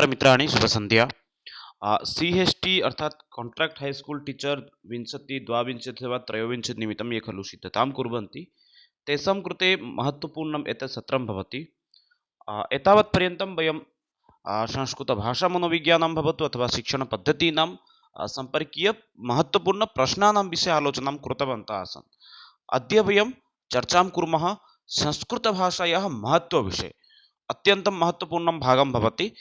मित्राणि शुभसन्ध्या। CHT अर्थात् contract high school teacher 20, 22 वा 23 निमित्तं ये खलु सिद्धतां कुर्वन्ति तेषां कृते महत्त्वपूर्णम् एतत् सत्रं भवति। एतावत्पर्यन्तं वयं संस्कृतभाषामनोविज्ञानं भवतु अथवा शिक्षणपद्धतीनां सम्पर्कीय महत्त्वपूर्णप्रश्नानां विषये आलोचनां कृतवन्तः आसन्। अद्य वयं चर्चां कुर्मः संस्कृतभाषायाः महत्त्वविषये। अत्यन्तं महत्त्वपूर्णं भागं भवति।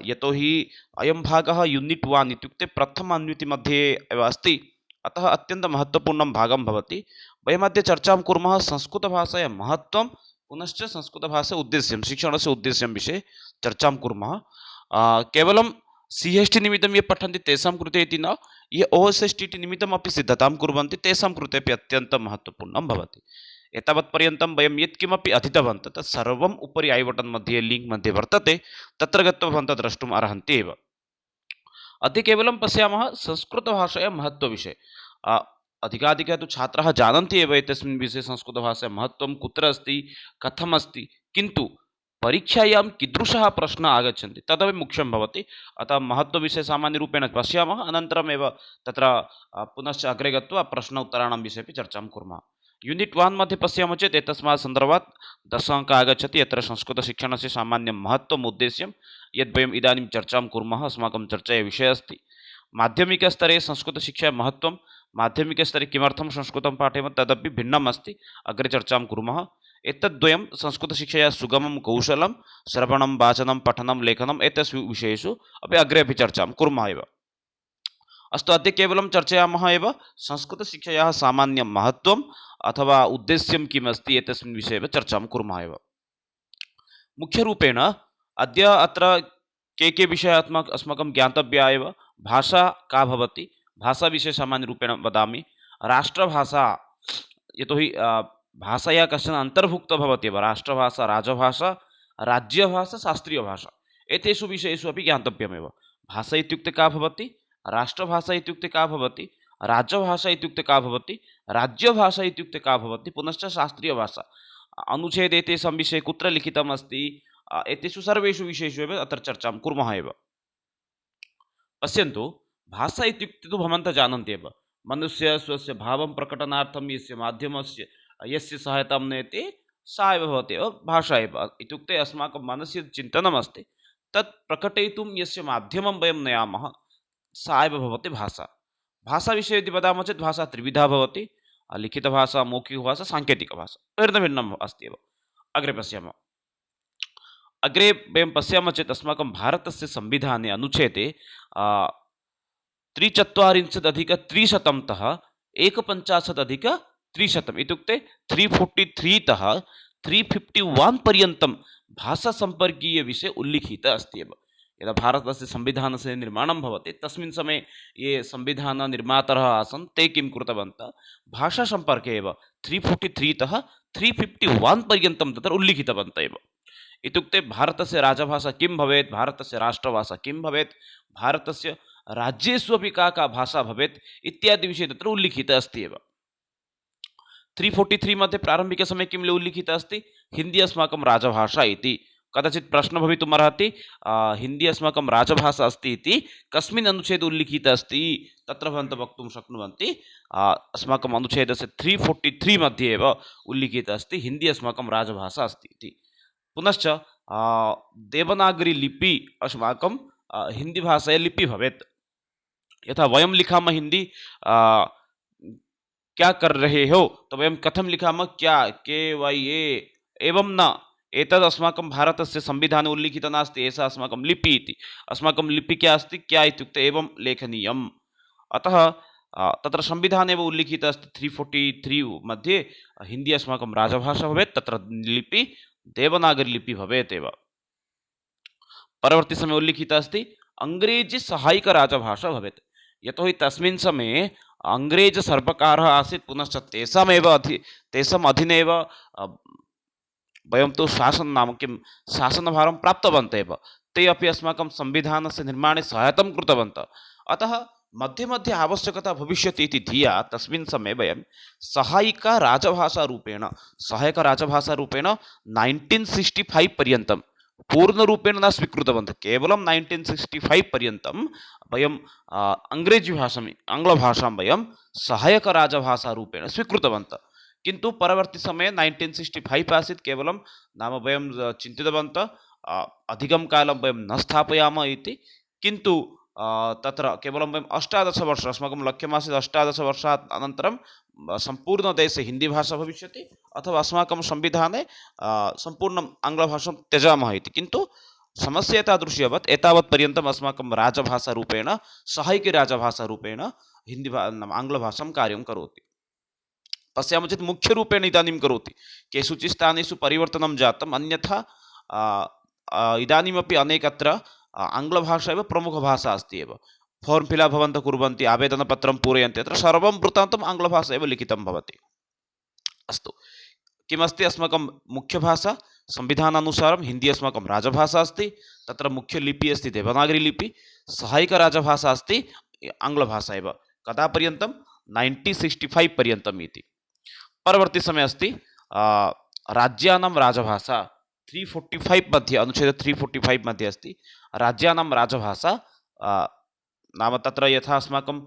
यतोहि अयं भागः यूनिट् 1 इत्युक्ते प्रथमान्वितिमध्ये एव अस्ति, अतः अत्यन्तं महत्त्वपूर्णं भागं भवति। वयमद्य चर्चां कुर्मः संस्कृतभाषायाः महत्त्वं पुनश्च संस्कृतभाषा उद्देश्यं शिक्षणस्य उद्देश्यं विषये चर्चां कुर्मः। केवलं CHT निमित्तं ये पठन्ति तेषां कृते इति न, ये OSSTT निमित्तमपि सिद्धतां कुर्वन्ति तेषां कृते अपि अत्यन्तं महत्त्वपूर्णं भवति। एतावत्पर्यन्तं वयं यत्किमपि अधीतवन्तः तत् सर्वम् उपरि ऐ बटन् मध्ये लिङ्क् मध्ये वर्तते, तत्र गत्वा भवन्तः द्रष्टुम् अर्हन्ति एव। अद्य केवलं पश्यामः संस्कृतभाषायाः महत्त्वविषये। अधिकाधिकाः तु छात्राः जानन्ति एव एतस्मिन् विषये संस्कृतभाषायाः महत्त्वं कुत्र अस्ति, कथम् अस्ति, किन्तु परीक्षायां कीदृशः प्रश्नः आगच्छन्ति तदपि मुख्यं भवति। अतः महत्त्वविषये सामान्यरूपेण पश्यामः, अनन्तरमेव तत्र पुनश्च अग्रे गत्वा प्रश्न उत्तराणां विषये अपि चर्चां कुर्मः। यूनिट् 1 मध्ये पश्यामः चेत् एतस्मात् सन्दर्भात् 10 अङ्कः आगच्छति। यत्र संस्कृतशिक्षणस्य सामान्यं महत्त्वम् उद्देश्यं यद्वयम् इदानीं चर्चां कुर्मः, अस्माकं चर्चायाः विषयः अस्ति। माध्यमिकस्तरे संस्कृतशिक्षायाः महत्त्वं, माध्यमिकस्तरे किमर्थं संस्कृतं पाठयामः तदपि भिन्नम् अस्ति, अग्रे चर्चां कुर्मः। एतद्द्वयं संस्कृतशिक्षायाः सुगमं कौशलं, श्रवणं, वाचनं, पठनं, लेखनम् एतेषु विषयेषु अपि अग्रे अपि चर्चां कुर्मः एव। अस्तु, अद्य केवलं चर्चयामः एव संस्कृतशिक्षायाः सामान्यं महत्त्वम् अथवा उद्देश्यं किम् अस्ति एतस्मिन् विषये एव चर्चां कुर्मः एव। मुख्यरूपेण अद्य अत्र के विषयाः अस्माकं ज्ञातव्याः एव। भाषा का भवति, भाषाविषये सामान्यरूपेण वदामि। राष्ट्रभाषा, यतोहि भाषायाः कश्चन अन्तर्भुक्तः भवति एव। राष्ट्रभाषा, राजभाषा, राज्यभाषा, शास्त्रीयभाषा एतेषु विषयेषु अपि ज्ञातव्यमेव। भाषा इत्युक्ते का भवति, राष्ट्रभाषा इत्युक्ते का भवति, राजभाषा इत्युक्ते का भवति, राज्यभाषा इत्युक्ते का भवति, पुनश्च शास्त्रीयभाषा। अनुच्छेदे एतेषां विषये कुत्र लिखितम् अस्ति, एतेषु सर्वेषु विषयेषु एव अत्र चर्चां कुर्मः एव। पश्यन्तु, भाषा इत्युक्ते तु भवन्तः जानन्ति एव। मनुष्यः स्वस्य भावं प्रकटनार्थं यस्य माध्यमस्य यस्य सहायतां नयति सा एव भवति एव भाषा एव। इत्युक्ते अस्माकं मनसि यत् चिन्तनमस्ति तत् प्रकटयितुं यस्य माध्यमं वयं नयामः सा एव भवति भाषा। भाषाविषये यदि वदामः चेत् भाषा त्रिविधा भवति: लिखितभाषा, मौखिकभाषा, साङ्केतिकभाषा। भिन्नम् अस्ति एव। अग्रे पश्यामः। अग्रे वयं पश्यामः चेत् अस्माकं भारतस्य संविधाने अनुच्छेदे 43+300 तः 51+300 इत्युक्ते 343 तः 351 पर्यन्तं भाषासम्पर्कीयविषये उल्लिखितः अस्ति एव। यदा भारतस्य संविधानस्य निर्माणं भवति तस्मिन् समये ये संविधाननिर्मातारः आसन् ते किं कृतवन्तः, भाषासम्पर्के एव 343 तः 351 पर्यन्तं तत्र उल्लिखितवन्तः एव। इत्युक्ते भारतस्य राजभाषा किं भवेत्, भारतस्य राष्ट्रभाषा किं भवेत्, भारतस्य राज्येषु अपि का भाषा भवेत् इत्यादि विषये तत्र उल्लिखितः अस्ति एव। 343 मध्ये प्रारम्भिकसमये किं उल्लिखितः अस्ति, हिन्दी अस्माकं राजभाषा इति। कदाचित् प्रश्नः भवितुमर्हति, हिन्दी अस्माकं राजभाषा अस्ति इति कस्मिन् अनुच्छेदे उल्लिखितः अस्ति, तत्र भवन्तः वक्तुं शक्नुवन्ति अस्माकम् अनुच्छेदस्य 343 मध्ये एव उल्लिखितः अस्ति हिन्दी अस्माकं राजभाषा अस्ति इति। पुनश्च देवनागरी लिपि अस्माकं हिन्दीभाषायाः लिपि भवेत्। यथा वयं लिखामः हिन्दी क्या कर रहे हो, तो वयं कथं लिखामः, क्या, के वै ए, एवं न। एतद् अस्माकं भारतस्य संविधाने उल्लिखितं नास्ति, एषा अस्माकं लिपि इति। अस्माकं लिपि क्या अस्ति, क्या इत्युक्ते एवं लेखनीयम्। अतः तत्र संविधाने एव उल्लिखितः अस्ति 343 मध्ये हिन्दी अस्माकं राजभाषा भवेत्, तत्र लिपि देवनागरी लिपि भवेत् एव। परवर्ती समये उल्लिखितः अस्ति अंग्रेजी सहायिक राजभाषा भवेत्। यतोहि तस्मिन् समये अंग्रेज सर्वकारः आसीत्, पुनश्च तेषाम् अधीने एव वयं तु शासनभारं प्राप्तवन्तः एव। ते अपि अस्माकं संविधानस्य निर्माणे सहायतां कृतवन्तः। अतः मध्ये मध्ये आवश्यकता भविष्यति इति धिया तस्मिन् समये वयं सहायिका राजभाषारूपेण 1965 पर्यन्तं पूर्णरूपेण न स्वीकृतवन्तः। केवलं 1965 पर्यन्तं वयं अङ्ग्रेजीभाषाम् आङ्ग्लभाषां वयं सहायकराजभाषारूपेण स्वीकृतवन्तः। किन्तु परवर्तिसमये 1965 आसीत्, केवलं नाम वयं चिन्तितवन्तः अधिकं कालं वयं न स्थापयामः इति। किन्तु तत्र केवलं वयम् 18 वर्ष अस्माकं लक्ष्यमासीत् 18 वर्षात् अनन्तरं सम्पूर्णदेशे हिन्दीभाषा भविष्यति अथवा अस्माकं संविधाने सम्पूर्णम् आङ्ग्लभाषां त्यजामः इति। किन्तु समस्या एतादृशी अभवत्, एतावत् पर्यन्तम् अस्माकं राजभाषारूपेण सहायिकीराजभाषारूपेण नाम आङ्ग्लभाषां कार्यं करोति। पश्यामः चेत् मुख्यरूपेण इदानीं करोति, केषुचित् स्थानेषु परिवर्तनं जातम्, अन्यथा इदानीमपि अनेकत्र आङ्ग्लभाषा एव प्रमुखभाषा अस्ति एव। फार्म् फिलप् भवन्तः कुर्वन्ति, आवेदनपत्रं पूरयन्ति, अत्र सर्वं वृत्तान्तम् आङ्ग्लभाषा एव लिखितं भवति। अस्तु, किमस्ति अस्माकं मुख्यभाषा? संविधानानुसारं हिन्दी अस्माकं राजभाषा अस्ति, तत्र मुख्यलिपिः अस्ति देवनागरी लिपि, सहायकराजभाषा अस्ति आङ्ग्लभाषा एव। कदा पर्यन्तं? 1965 पर्यन्तम् इति। परवर्ती समय अस्ति राज्यानां राजभाषा 345 मध्ये, अनुच्छेद 345 मध्ये अस्ति राज्यानां राजभाषा। नाम तत्र यथा अस्माकं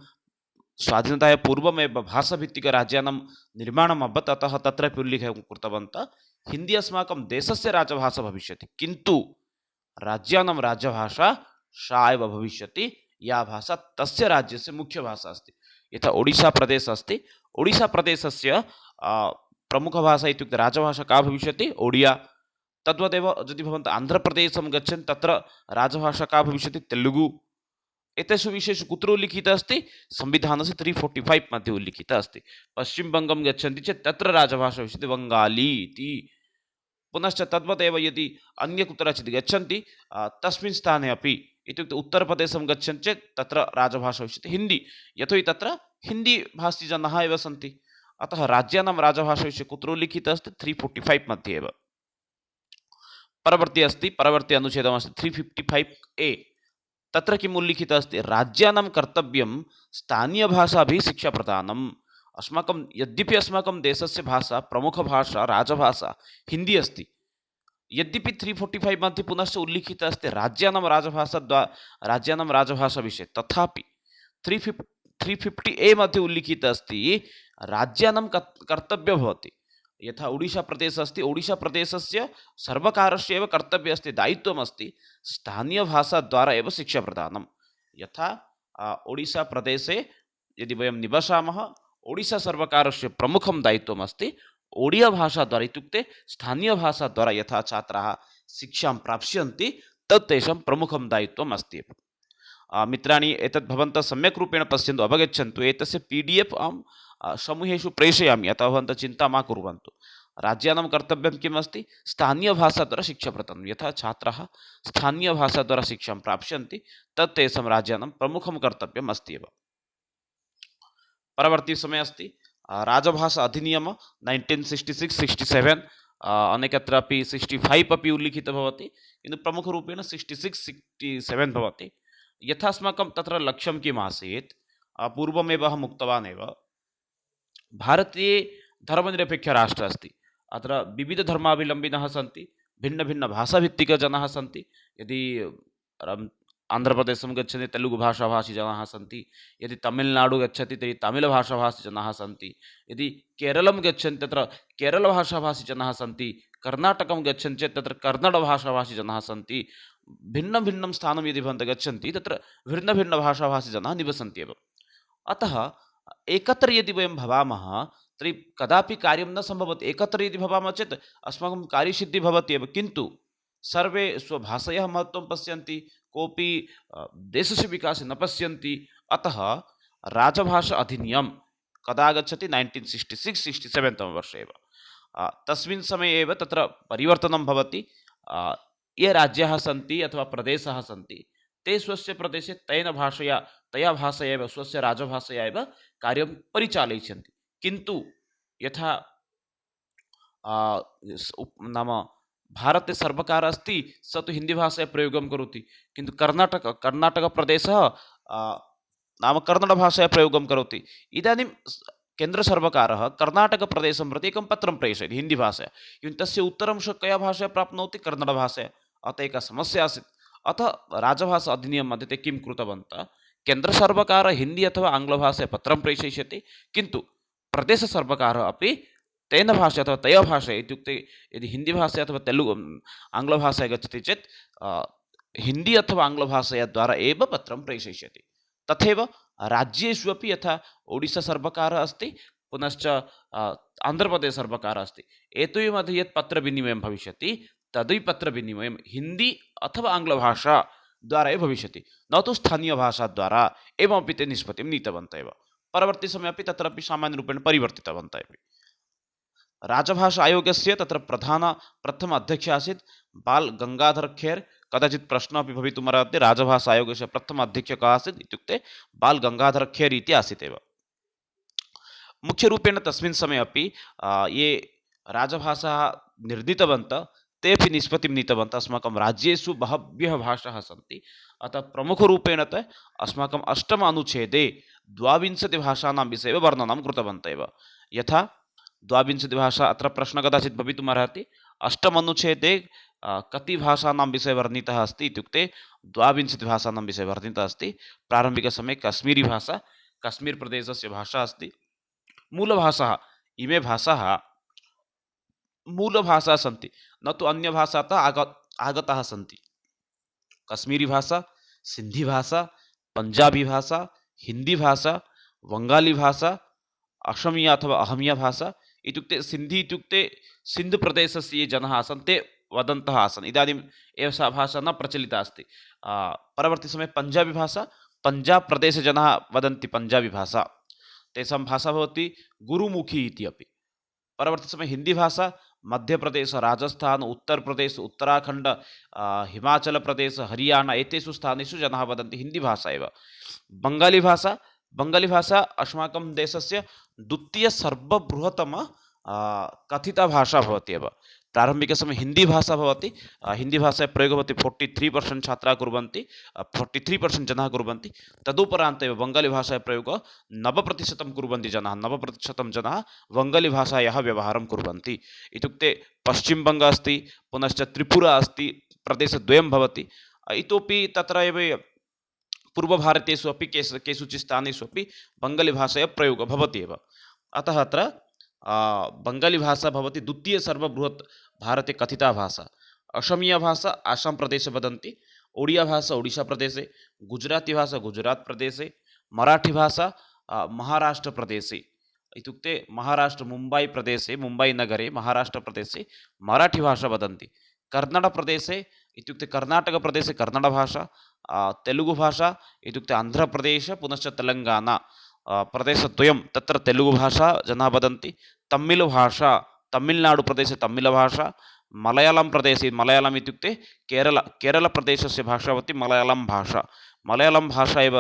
स्वाधीनतायाः पूर्वमेव भाषाभित्तिकराज्यानां निर्माणम् अभवत्, अतः तत्रापि उल्लेखं कृतवन्तः हिन्दी अस्माकं देशस्य राजभाषा भविष्यति, किन्तु राज्यानां राजभाषा सा एव भविष्यति या भाषा तस्य राज्यस्य मुख्यभाषा अस्ति। यथा ओडिशाप्रदेशः अस्ति, ओडिशाप्रदेशस्य प्रमुखभाषा इत्युक्ते राजभाषा का भविष्यति? ओडिया। तद्वदेव यदि भवन्तः आन्ध्रप्रदेशं गच्छन्ति, तत्र राजभाषा का भविष्यति? तेलुगु। एतेषु विषयेषु कुत्र उल्लिखितः अस्ति? संविधानस्य 345 मध्ये उल्लिखितः अस्ति। पश्चिमबङ्गं गच्छन्ति चेत् तत्र राजभाषा भविष्यति बङ्गाली इति। पुनश्च तद्वदेव यदि अन्य कुत्रचित् गच्छन्ति तस्मिन् स्थाने अपि, इत्युक्ते उत्तरप्रदेशं गच्छन्ति चेत् तत्र राजभाषा भविष्यति हिन्दी, यतोहि तत्र हिन्दीभाषीजनाः एव सन्ति। अतः राज्यानां राजभाषा विषये कुत्र उल्लिखितः अस्ति? 345 मध्ये एव। परवर्ती अस्ति, परवर्ती अनुच्छेदमस्ति 355A। तत्र किम् उल्लिखितः अस्ति? राज्यानां कर्तव्यं स्थानीयभाषाभिः शिक्षाप्रदानम्। अस्माकं यद्यपि अस्माकं देशस्य भाषा प्रमुखभाषा राजभाषा हिन्दी अस्ति, यद्यपि 345 मध्ये पुनश्च उल्लिखितः अस्ति राज्यानां राजभाषा विषये, तथापि 350A मध्ये उल्लिखितः अस्ति राज्यानां कर्तव्यं भवति। यथा ओडिशाप्रदेशः अस्ति, ओडिशाप्रदेशस्य सर्वकारस्य एव कर्तव्यम् अस्ति, दायित्वम् अस्ति स्थानीयभाषाद्वारा एव शिक्षाप्रदानं। यथा ओडिशाप्रदेशे यदि वयं निवसामः, ओडिशासर्वकारस्य प्रमुखं दायित्वम् अस्ति ओडियाभाषाद्वारा, इत्युक्ते स्थानीयभाषाद्वारा यथा छात्राः शिक्षां प्राप्स्यन्ति तत् तेषां प्रमुखं दायित्वम् अस्ति। मित्राणि, एतत् भवन्तः सम्यक् रूपेण पश्यन्तु, अवगच्छन्तु। एतस्य PDF अहं समूहेषु प्रेषयामि, अतः भवन्तः चिन्ता मा कुर्वन्तु। राज्यानां कर्तव्यं किम् अस्ति? स्थानीयभाषाद्वारा शिक्षाप्रदानं। यथा छात्राः स्थानीयभाषाद्वारा शिक्षां प्राप्स्यन्ति तत् तेषां राज्यानां प्रमुखं कर्तव्यम् अस्ति एव। परवर्ती समय अस्ति राजभाषा अधिनियम 1966-67, अनेकत्रापि 65 अपि उल्लिखितः भवति, किन्तु प्रमुखरूपेण 66-67 भवति। यथा अस्माकं तत्र लक्ष्यं किम् आसीत्? पूर्वमेव अहम् उक्तवान् एव, भारतीये धर्मनिरपेक्षराष्ट्रः अस्ति, अत्र विविधधर्मावलम्बिनः सन्ति, भिन्नभिन्नभाषाभित्तिकजनाः सन्ति। यदि आन्ध्रप्रदेशं गच्छति तेलुगुभाषाभाषीजनाः सन्ति, यदि तमिळ्नाडु गच्छति तर्हि तमिळभाषाभाषीजनाः सन्ति, यदि केरलं गच्छन्ति तत्र केरलभाषाभाषीजनाः सन्ति, कर्नाटकं गच्छन्ति चेत् तत्र कन्नडभाषाभाषीजनाः सन्ति। भिन्नं स्थानं यदि भवन्तः गच्छन्ति तत्र भिन्नभिन्नभाषाभाषीजनाः निवसन्ति एव। अतः एकत्र यदि वयं भवामः तर्हि कदापि कार्यं न सम्भवति। एकत्र यदि भवामः चेत् अस्माकं कार्यसिद्धिः भवति एव, किन्तु सर्वे स्वभाषायाः महत्त्वं पश्यन्ति, कोऽपि देशस्य विकासे न पश्यन्ति। अतः राजभाषा अधिनियम कदा आगच्छति? 1966-67 तमे वर्षे एव। तस्मिन् समये एव तत्र परिवर्तनं भवति। ये राज्याः सन्ति अथवा प्रदेशाः सन्ति ते स्वस्य प्रदेशे तया भाषया एव, स्वस्य राजभाषया एव कार्यं परिचालयिष्यन्ति। किन्तु यथा नाम भारते सर्वकारः अस्ति, स तु हिन्दीभाषायाः प्रयोगं करोति, किन्तु कर्णाटकप्रदेशः नाम कन्नडभाषायाः प्रयोगं करोति। इदानीं केन्द्रसर्वकारः कर्णाटकप्रदेशं प्रति एकं पत्रं प्रेषयति हिन्दीभाषया, किन्तु तस्य उत्तरं कया भाषया प्राप्नोति? कन्नडभाषया। अतः एका समस्या आसीत्। अतः राजभाषा अधिनियम मध्ये ते किं कृतवन्तः, केन्द्रसर्वकारः हिन्दी अथवा आङ्ग्लभाषया पत्रं प्रेषयिष्यति, किन्तु प्रदेशसर्वकारः अपि तेन भाषया अथवा तया भाषया, इत्युक्ते यदि हिन्दीभाषया अथवा तेलुगु आङ्ग्लभाषया गच्छति चेत् हिन्दी अथवा आङ्ग्लभाषया द्वारा एव पत्रं प्रेषयिष्यति। तथैव राज्येषु अपि यथा ओडिस्सासर्वकारः अस्ति, पुनश्च आन्ध्रप्रदेशसर्वकारः अस्ति, एतयोः मध्ये यत् पत्रविनिमयं भविष्यति तदपि पत्रविनिमयं हिन्दी अथवा आङ्ग्लभाषा द्वारा एव भविष्यति, न तु स्थानीयभाषाद्वारा। एवमपि ते निष्पत्तिं नीतवन्तः एव। परवर्ती समये अपि तत्रापि सामान्यरूपेण परिवर्तितवन्तः अपि। राजभाषा आयोगस्य तत्र प्रथम अध्यक्षः आसीत् बाल गंगाधर खेर। कदाचित् प्रश्नः अपि भवितुमर्हति, राजभाषा आयोगस्य प्रथम अध्यक्षः कः आसीत् इत्युक्ते बाल गंगाधर खेर इति आसीत् एव। मुख्यरूपेण तस्मिन् समये अपि ये राजभाषाः निर्दितवन्तः ते अपि निष्पत्तिं नीतवन्तः। अस्माकं राज्येषु बह्व्यः भाषाः सन्ति, अतः प्रमुखरूपेण अस्माकम् अष्टम अनुच्छेदे 22 भाषाणां विषये एव वर्णनं कृतवन्तः एव। यथा 22 भाषा, अत्र प्रश्नः कदाचित् भवितुमर्हति, अष्टम अनुच्छेदे कति भाषाणां विषये वर्णितः अस्ति इत्युक्ते 22 भाषाणां विषये वर्णितः अस्ति। प्रारम्भिकसमये कश्मीरी भाषा, कश्मीर प्रदेशस्य भाषा अस्ति। मूलभाषाः, इमे भाषाः मूलभाषाः सन्ति, न तु अन्यभाषातः आगताः सन्ति। कश्मीरी भाषा, सिन्धी भाषा, पंजाबी भाषा, हिंदी भाषा, बंगाली भाषा, असमिया अथवा अहमिया भाषा। इत्युक्ते सिन्धी इत्युक्ते सिन्धु प्रदेशस्य ये जनाः आसन् ते वदन्तः आसन्। इदानीम् एव सा भाषा न प्रचलिता अस्ति। परवर्ती समये पंजाबी भाषा, पंजाब प्रदेशे जनाः वदन्ति पंजाबी भाषा, तेषां भाषा भवति गुरुमुखी इति अपि। परवर्ती समय हिंदी भाषा, मध्य प्रदेश, राजस्थान, उत्तर प्रदेश, उत्तराखंड, हिमाचल प्रदेश, हरियाणा एतेषु स्थानेषु जनाः वदन्ति हिंदी भाषा एव। बंगाली भाषा, बंगाली भाषा अस्माकं देशस्य द्वितीय सर्वबृहत्तम कथिता भाषा भवति एव। प्रारम्भिकसमये हिंदी भाषा भवति, हिंदी भाषायाः प्रयोगः भवति 43% छात्राः कुर्वन्ति, 43% जनाः कुर्वन्ति। तदुपरान्ते एव बंगाली भाषायाः प्रयोगः 9% कुर्वन्ति जनाः, 9% जनाः बंगाली भाषायाः व्यवहारं कुर्वन्ति। इत्युक्ते पश्चिमबङ्ग अस्ति, पुनश्च त्रिपुरा अस्ति, प्रदेशद्वयं भवति। इतोपि तत्र एव पूर्वभारतेषु अपि केषुचित् स्थानेषु अपि बंगाली भाषायाः प्रयोगः भवति एव। अतः अत्र बंगाली भाषा भवति द्वितीय सर्वबृहत् भारते कथिता भाषा। असमिया भाषा आसाम प्रदेशे वदन्ति, ओडिया भाषा ओडिशा प्रदेशे, गुजराती भाषा गुजरात प्रदेशे, मराठी भाषा महाराष्ट्र प्रदेशे। इत्युक्ते महाराष्ट्र मुंबई प्रदेशे, मुंबई नगरे महाराष्ट्र प्रदेशे मराठी भाषा वदन्ति। कर्नाटक प्रदेशे इत्युक्ते कर्नाटक प्रदेशे कन्नड भाषा, तेलुगु भाषा इत्युक्ते आंध्र प्रदेश पुनश्च तेलंगाना प्रदेशद्वयं तत्र तेलुगु भाषा जनाः वदन्ति। तमिळ् भाषा तमिळ्नाडु प्रदेशे तमिळ भाषा, मलयालम प्रदेशे, मलयालम इत्युक्ते केरल प्रदेशस्य भाषा भवति मलयालम भाषा, मलयालम भाषा एव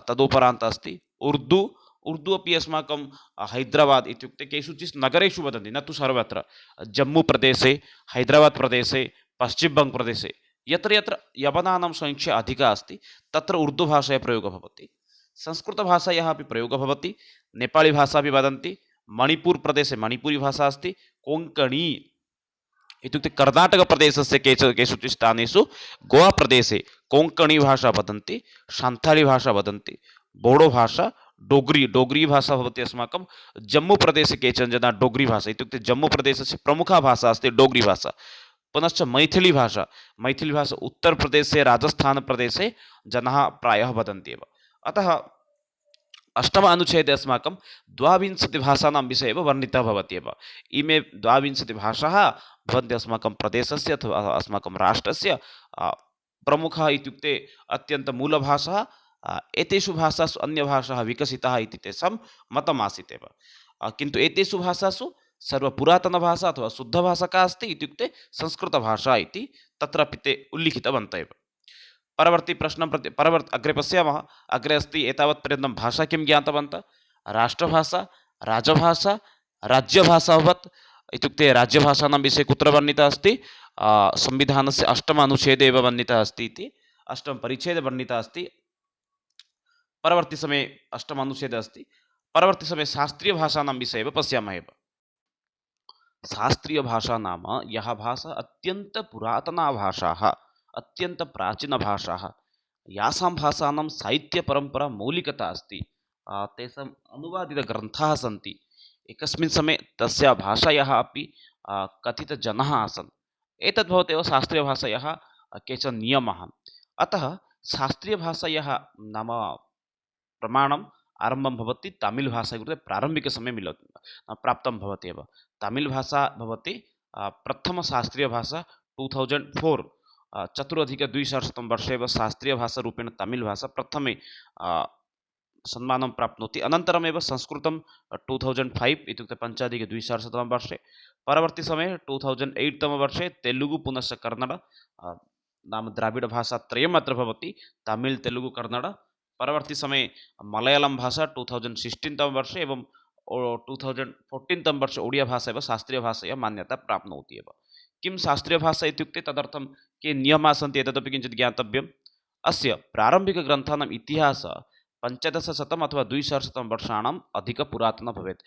तदुपरान्त अस्ति। उर्दू अपि अस्माकं हैदराबाद इत्युक्ते केषुचित् नगरेषु वदन्ति, न तु सर्वत्र। जम्मू प्रदेशे, हैदराबाद प्रदेशे, पश्चिम बंग प्रदेशे यत्र यत्र यवनानां संख्या अधिका अस्ति तत्र उर्दू भाषायाः प्रयोगः भवति। संस्कृतभाषायाः अपि प्रयोगः भवति। नेपाली भाषा अपि वदन्ति। मणिपुर प्रदेशे मणिपुरी भाषा अस्ति। कोङ्कणी इत्युक्ते कर्नाटकप्रदेशस्य केषुचित् स्थानेषु, गोवा प्रदेशे कोङ्कणी भाषा वदन्ति, सान्थाली भाषा वदन्ति, बोडो भाषा, डोगरी भाषा भवति अस्माकं जम्मू प्रदेशे। केचन जनाः डोगरी भाषा इत्युक्ते जम्मू प्रदेशस्य प्रमुखा भाषा अस्ति डोगरी भाषा। पुनश्च मैथिली भाषा उत्तर प्रदेशे राजस्थान प्रदेशे जनाः प्रायः वदन्ति एव। अतः अष्टम अनुच्छेदे अस्माकं 22 भाषाणां विषये एव वर्णितः भवति एव। इमे 22 भाषाः भवन्ति अस्माकं प्रदेशस्य अथवा अस्माकं राष्ट्रस्य प्रमुखः इत्युक्ते अत्यन्तमूलभाषाः। एतेषु भाषासु अन्यभाषाः विकसिताः इति तेषां मतम् आसीत् एव। किन्तु एतेषु भाषासु सर्वपुरातनभाषा अथवा शुद्धभाषा का अस्ति इत्युक्ते संस्कृतभाषा इति तत्रापि ते उल्लिखितवन्तः एव। परवर्ती प्रश्नं प्रति अग्रे पश्यामः। अग्रे अस्ति एतावत्पर्यन्तं भाषा किं ज्ञातवन्तः, राष्ट्रभाषा, राजभाषा, राज्यभाषा अभवत्। इत्युक्ते राज्यभाषाणां विषये कुत्र वर्णितः अस्ति, संविधानस्य अष्टम अनुच्छेदे एव वर्णितः अस्ति इति, अष्टम परिच्छेदे वर्णितः अस्ति। परवर्ती समये अष्टम अनुच्छेदे अस्ति। परवर्ती समये शास्त्रीयभाषाणां विषये एव पश्यामः एव। शास्त्रीयभाषा नाम यः भाषा अत्यन्तपुरातना भाषाः अत्यन्तप्राचीनभाषाः यासां भाषाणां साहित्यपरम्परा मौलिकता अस्ति तेषाम् अनुवादितग्रन्थाः सन्ति एकस्मिन् समये तस्य भाषायाः अपि कथितजनाः आसन् एतद् भवत्येव शास्त्रीयभाषायाः केचन नियमाः अतः शास्त्रीयभाषायाः नाम प्रमाणम् आरम्भं भवति तमिळ् भाषा कृते प्रारम्भिकसमये प्राप्तं भवति एव तमिळ् भाषा भवति प्रथमशास्त्रीयभाषा 2004 चतुरधिकद्विसहस्रतम वर्षे एव शास्त्रीयभाषारूपेण तमिळ् भाषा प्रथमे सन्मानं प्राप्नोति अनन्तरमेव संस्कृतं 2005 इत्युक्ते पञ्चाधिकद्विसहस्रतमे वर्षे परवर्ती समये 2008 तमे वर्षे तेलुगु पुनश्च कन्नड नाम द्राविडभाषात्रयम् अत्र भवति तमिळ् तेलुगु कन्नड परवर्ती समये मलयालम भाषा 2016 तमे वर्षे एवं 2014 तमे वर्षे ओडिया भाषा एव शास्त्रीयभाषया मान्यता प्राप्नोति एव किं शास्त्रीयभाषा इत्युक्ते तदर्थं के नियमाः सन्ति एतदपि किञ्चित् ज्ञातव्यम् अस्य प्रारम्भिकग्रन्थानाम् इतिहासः 1500 अथवा 2000 वर्षाणाम् अधिकपुरातनः भवेत्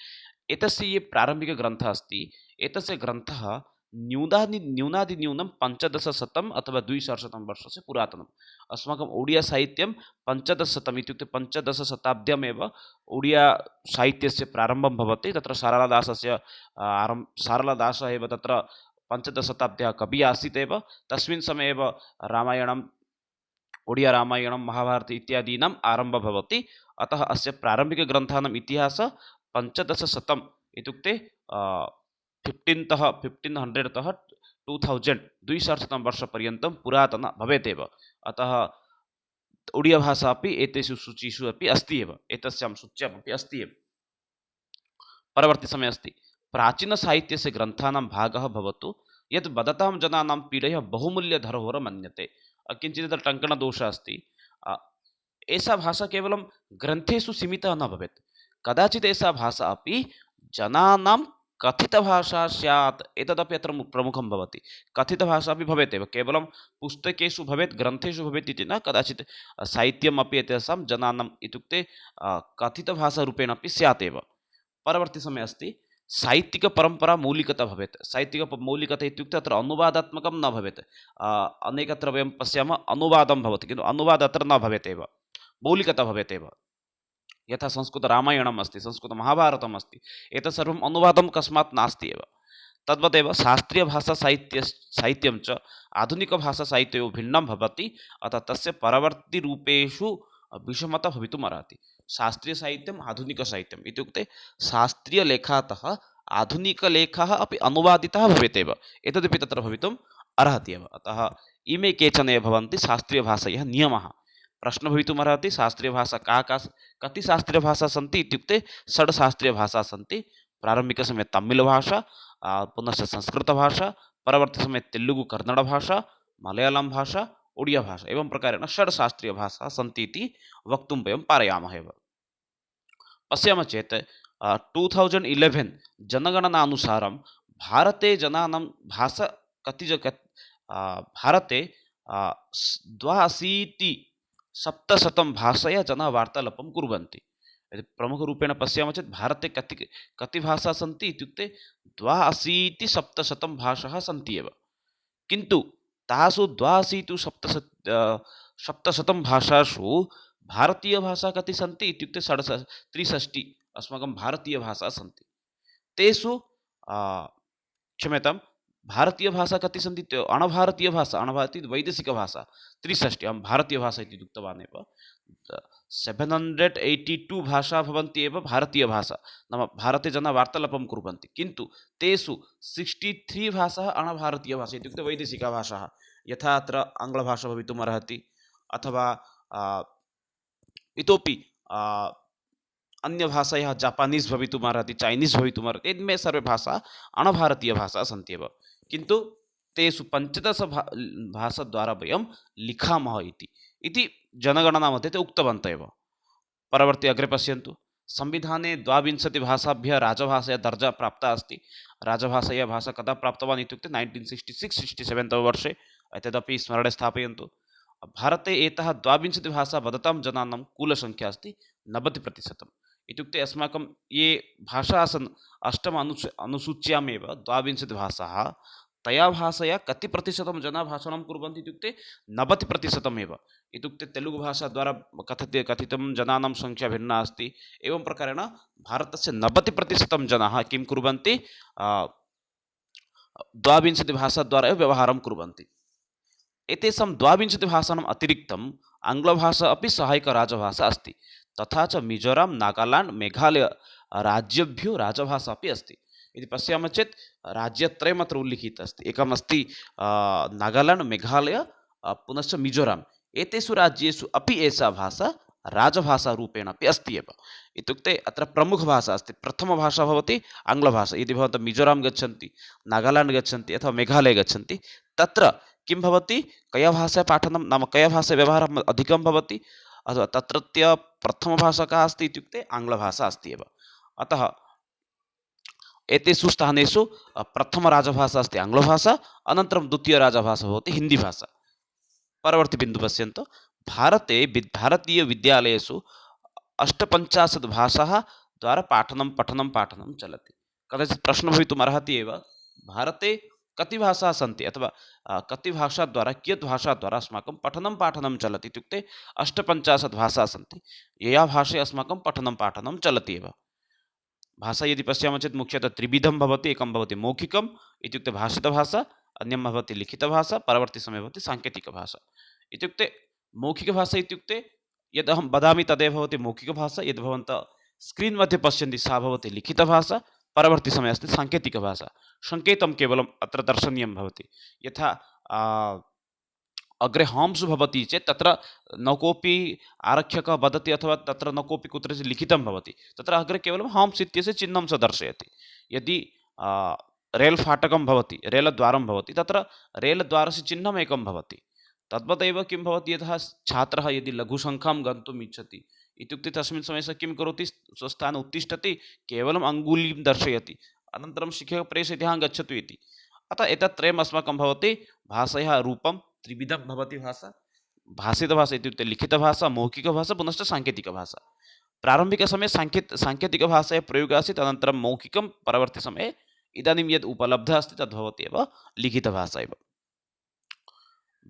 एतस्य ये प्रारम्भिकग्रन्थः अस्ति एतस्य ग्रन्थः न्यूनातिन्यूनं 1500 अथवा 2000 वर्षस्य पुरातनम् अस्माकम् ओडिया साहित्यं 1500 इत्युक्ते 15 शताब्द्यामेव ओडिया साहित्यस्य प्रारम्भं भवति तत्र सारलदासः एव तत्र 15 शताब्द्याः कविः आसीत् एव तस्मिन् समये एव रामायणम् ओडिया रामायणं महाभारत इत्यादीनाम् आरम्भः भवति अतः अस्य प्रारम्भिकग्रन्थानाम् इतिहासः 1500 इत्युक्ते 1500 तः 2000 द्विसहस्रतम वर्षपर्यन्तं पुरातन भवेत् एव अतः ओडिया भाषा अपि एतेषु सूचीषु अपि अस्ति एव एतस्यां सूच्याम् अपि अस्ति एव परवर्ती समये अस्ति प्राचीनसाहित्यस्य ग्रन्थानां भागः भवतु यत् वदतां जनानां पीडया बहुमूल्यधरोहर मन्यते किञ्चित् टङ्कणदोषः अस्ति एषा भाषा केवलं ग्रन्थेषु सीमिता न भवेत् कदाचित् एषा भाषा अपि जनानां कथितभाषा स्यात् एतदपि अत्र प्रमुखं भवति कथितभाषा अपि भवेत् एव केवलं पुस्तकेषु भवेत् ग्रन्थेषु भवेत् इति न कदाचित् साहित्यम् अपि एतेषां जनानाम् इत्युक्ते कथितभाषारूपेण अपि स्यात् एव परवर्ती समये अस्ति साहित्यिकपरम्परा मौलिकता भवेत् साहित्यिकमौलिकता इत्युक्ते अत्र अनुवादात्मकं न भवेत् अनेकत्र वयं पश्यामः अनुवादं भवति किन्तु अनुवादः अत्र न भवेत् एव मौलिकता भवेत् एव यथा संस्कृतरामायणम् अस्ति संस्कृतमहाभारतम् अस्ति एतत् सर्वम् अनुवादं कस्मात् नास्ति एव तद्वदेव साहित्यं च आधुनिकभाषासाहित्योः भिन्नं भवति अतः तस्य परवर्तिरूपेषु विषमता भवितुमर्हति शास्त्रीयसाहित्यम् आधुनिकसाहित्यम् इत्युक्ते शास्त्रीयलेखातः आधुनिकलेखः अपि अनुवादितः भवेत् एव एतदपि तत्र भवितुम् अर्हति एव अतः इमे केचन एव भवन्ति शास्त्रीयभाषायाः नियमाः प्रश्न भवितुमर्हति शास्त्रीयभाषा कति शास्त्रीयभाषा सन्ति इत्युक्ते 6 शास्त्रीयभाषाः सन्ति प्रारम्भिकसमये तमिळ्भाषा पुनश्च संस्कृतभाषा परवर्ती समये तेलुगु कन्नडभाषा मलयालम भाषा ओडिया भाषा एवं प्रकारेण 6 शास्त्रीयभाषाः सन्ति इति वक्तुं वयं पारयामः एव पश्यामः चेत् 2011 जनगणनानुसारं भारते जनानां भाषा भारते 82% भाषया जनाः वार्तालापं कुर्वन्ति यदि प्रमुखरूपेण पश्यामः चेत् भारते कति भाषाः सन्ति इत्युक्ते 82% भाषाः सन्ति एव किन्तु तासु 82% भाषासु भारतीयभाषा कति सन्ति इत्युक्ते 63 अस्माकं भारतीयभाषाः सन्ति तेषु क्षम्यतां भारतीयभाषा कति सन्ति अणभारतीयभाषा वैदेशिकभाषा 63 अहं भारतीयभाषा इति उक्तवान् एव 782 भाषा भवन्ति एव भारतीयभाषा नाम भारते जनाः वार्तालापं कुर्वन्ति किन्तु तेषु 63 भाषाः अणभारतीयभाषा इत्युक्ते वैदेशिकभाषाः यथा अत्र आङ्ग्लभाषा भवितुमर्हति अथवा इतोपि अन्यभाषायाः जापानीस् भवितुमर्हति चैनीस् भवितुमर्हति इमे सर्वे भाषा अणभारतीयभाषाः सन्ति एव किन्तु तेषु 15 भाषाद्वारा वयं लिखामः इति जनगणना मध्ये ते उक्तवन्तः एव परवर्ती अग्रे पश्यन्तु संविधाने 22 भाषाभ्यः राजभाषया दर्जा प्राप्ता अस्ति राजभाषया भाषा कदा प्राप्तवान् इत्युक्ते 1966-67 तमे वर्षे एतदपि स्मरणे स्थापयन्तु भारते एतः 22 भाषा वदतां जनानां कुलसंख्या अस्ति 90% इत्युक्ते अस्माकं ये भाषा आसन् अष्टम अनुसूच्यामेव 22 भाषाः, तया भाषया कति प्रतिशतं जनाः भाषणं कुर्वन्ति इत्युक्ते 90%। इत्युक्ते तेलुगुभाषाद्वारा कथितं जनानां संख्या भिन्ना अस्ति। एवं प्रकारेण भारतस्य 90% जनाः किं कुर्वन्ति, 22 भाषाद्वारा एव व्यवहारं कुर्वन्ति। एतेषां 22 भाषाणाम् अतिरिक्तम् आङ्ग्लभाषा अपि सहायकराजभाषा अस्ति। तथा च मिजोरां, नागाल्याण्ड्, मेघालय राज्येभ्यो राजभाषा अपि अस्ति। यदि पश्यामः चेत् राज्यत्रयम् अत्र उल्लिखितम् अस्ति। एकम् अस्ति नागाल्याण्ड्, मेघालय, पुनश्च मिजोराम्। एतेषु राज्येषु अपि एषा भाषा राजभाषारूपेण अपि अस्ति एव। इत्युक्ते अत्र प्रमुखभाषा अस्ति। प्रथमभाषा भवति आङ्ग्लभाषा। यदि भवन्तः मिजोरां गच्छन्ति, नागाल्याण्ड् गच्छन्ति अथवा मेघालय गच्छन्ति, तत्र किं भवति, कया भाषा पाठनं नाम कया भाषा व्यवहारम् अधिकं भवति, अथवा तत्रत्य प्रथमभाषा का अस्ति इत्युक्ते आङ्ग्लभाषा अस्ति एव। अतः एतेषु स्थानेषु प्रथमराजभाषा अस्ति आङ्ग्लभाषा, अनन्तरं द्वितीयराजभाषा भवति हिन्दीभाषा। परवर्ती बिन्दु पश्यन्तु। भारते भारतीयविद्यालयेषु 58 भाषाः द्वारा पठनं चलति। कदाचित् प्रश्नः भवितुमर्हति एव, भारते कति भाषाः सन्ति अथवा कति भाषाद्वारा कियत् भाषाद्वारा अस्माकं पाठनं चलति इत्युक्ते 58 भाषाः सन्ति, यया भाषया अस्माकं पाठनं चलति एव। भाषा यदि पश्यामः चेत् मुख्यतः त्रिविधं भवति। एकं भवति मौखिकम् इत्युक्ते भाषितभाषा, अन्यं भवति लिखितभाषा, परवर्ती समये भवति साङ्केतिकभाषा। इत्युक्ते मौखिकभाषा इत्युक्ते यद् अहं वदामि तदेव भवति मौखिकभाषा, यद् भवन्तः स्क्रीन् मध्ये पश्यन्ति सा भवति लिखितभाषा, परवर्ती समये अस्ति साङ्केतिकभाषा। सङ्केतं केवलम् अत्र दर्शनीयं भवति। यथा अग्रे हंस् भवति चेत् तत्र न कोऽपि आरक्षकः वदति अथवा तत्र न कोऽपि कुत्रचित् लिखितं भवति, तत्र अग्रे केवलं हंस् इत्यस्य चिह्नं स दर्शयति। यदि रेल् फाटकं भवति, रेलद्वारं भवति, तत्र रेलद्वारस्य चिह्नम् एकं भवति। तद्वदेव किं भवति, यथा छात्रः यदि लघुसङ्ख्यां गन्तुम् इच्छति इत्युक्ते तस्मिन् समये सः किं करोति, स्वस्थाने उत्तिष्ठति, केवलम् अङ्गुलीं दर्शयति, अनन्तरं शिक्षकः प्रेषयति हाँ गच्छतु इति। अतः एतत् त्रयम् अस्माकं भवति भाषायाः रूपं त्रिविधं भवति। भाषा भाषितभाषा इत्युक्ते लिखितभाषा, मौखिकभाषा, पुनश्च साङ्केतिकभाषा। प्रारम्भिकसमये साङ्केतिकभाषायाः प्रयोगः आसीत्, अनन्तरं मौखिकं, परवर्ती समये इदानीं यद् उपलब्धः अस्ति तद् भवति एव लिखितभाषा एव।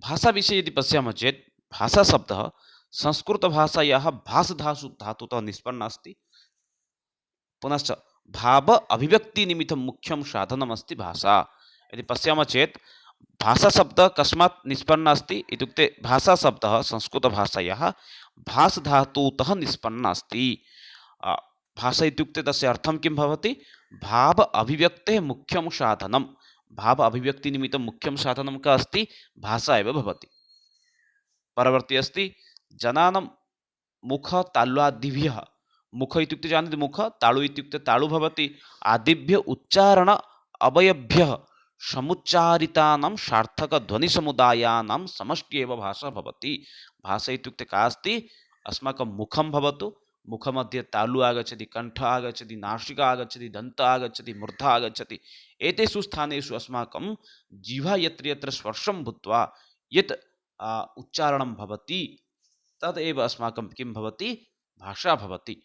भाषाविषये यदि पश्यामः चेत् भाषाशब्दः संस्कृतभाषायाः भास् धातुतः निष्पन्नः अस्ति। पुनश्च भाव अभिव्यक्तिनिमित्तं मुख्यं साधनम् अस्ति भाषा। यदि पश्यामः चेत् भाषाशब्दः कस्मात् निष्पन्नः अस्ति इत्युक्ते भाषाशब्दः संस्कृतभाषायाः भास् धातुतः निष्पन्नः अस्ति। भाषा इत्युक्ते तस्य अर्थं किं भवति, भाव अभिव्यक्तेः मुख्यं साधनं। भाव अभिव्यक्तिनिमित्तं मुख्यं साधनं का अस्ति, भाषा एव भवति। परवर्ती अस्ति जनानां मुख तालुआदिभ्यः। मुख इत्युक्ते जानन्ति, मुख, तालु इत्युक्ते तालु भवति, आदिभ्य उच्चारण अवयभ्यः समुच्चारितानां सार्थकध्वनिसमुदायानां समष्टि एव भाषा भवति। भाषा इत्युक्ते का अस्ति, अस्माकं मुखं भवतु, मुखमध्ये तालु आगच्छति, कण्ठ आगच्छति, नासिका आगच्छति, दन्त आगच्छति, मूर्धा आगच्छति। एतेषु स्थानेषु अस्माकं जिह्वा यत्र यत्र स्पर्शं भूत्वा यत् उच्चारणं भवति तदेव अस्माकं किं भवति, भाषा भवति।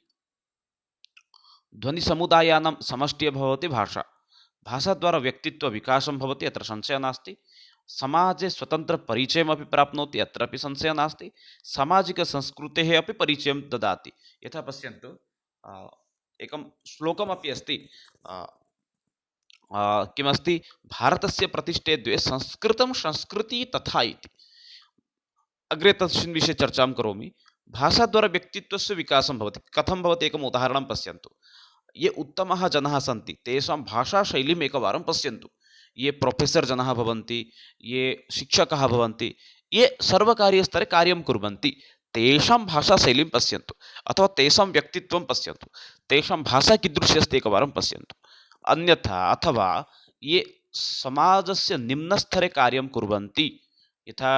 ध्वनिसमुदायानां समष्टिः भवति भाषा। भाषाद्वारा व्यक्तित्वविकासं भवति, अत्र संशयः नास्ति। समाजे स्वतन्त्रपरिचयमपि प्राप्नोति, अत्रापि संशयः नास्ति। सामाजिकसंस्कृतेः अपि परिचयं ददाति। यथा पश्यन्तु, एकं श्लोकमपि अस्ति, किमस्ति, भारतस्य प्रतिष्ठे द्वे संस्कृतं संस्कृतिः तथा इति। अग्रे तस्मिन् विषये चर्चां करोमि। भाषाद्वारा व्यक्तित्वस्य विकासं भवति। कथं भवति, एकम् उदाहरणं पश्यन्तु। ये उत्तमाः जनाः सन्ति तेषां भाषाशैलीम् एकवारं पश्यन्तु। ये प्रोफेसर् जनाः भवन्ति, ये शिक्षकाः भवन्ति, ये सर्वकारीयस्तरे कार्यं कुर्वन्ति, तेषां भाषाशैलीं पश्यन्तु, अथवा तेषां व्यक्तित्वं पश्यन्तु, तेषां भाषा कीदृशी अस्ति एकवारं पश्यन्तु। अन्यथा अथवा ये समाजस्य निम्नस्तरे कार्यं कुर्वन्ति, यथा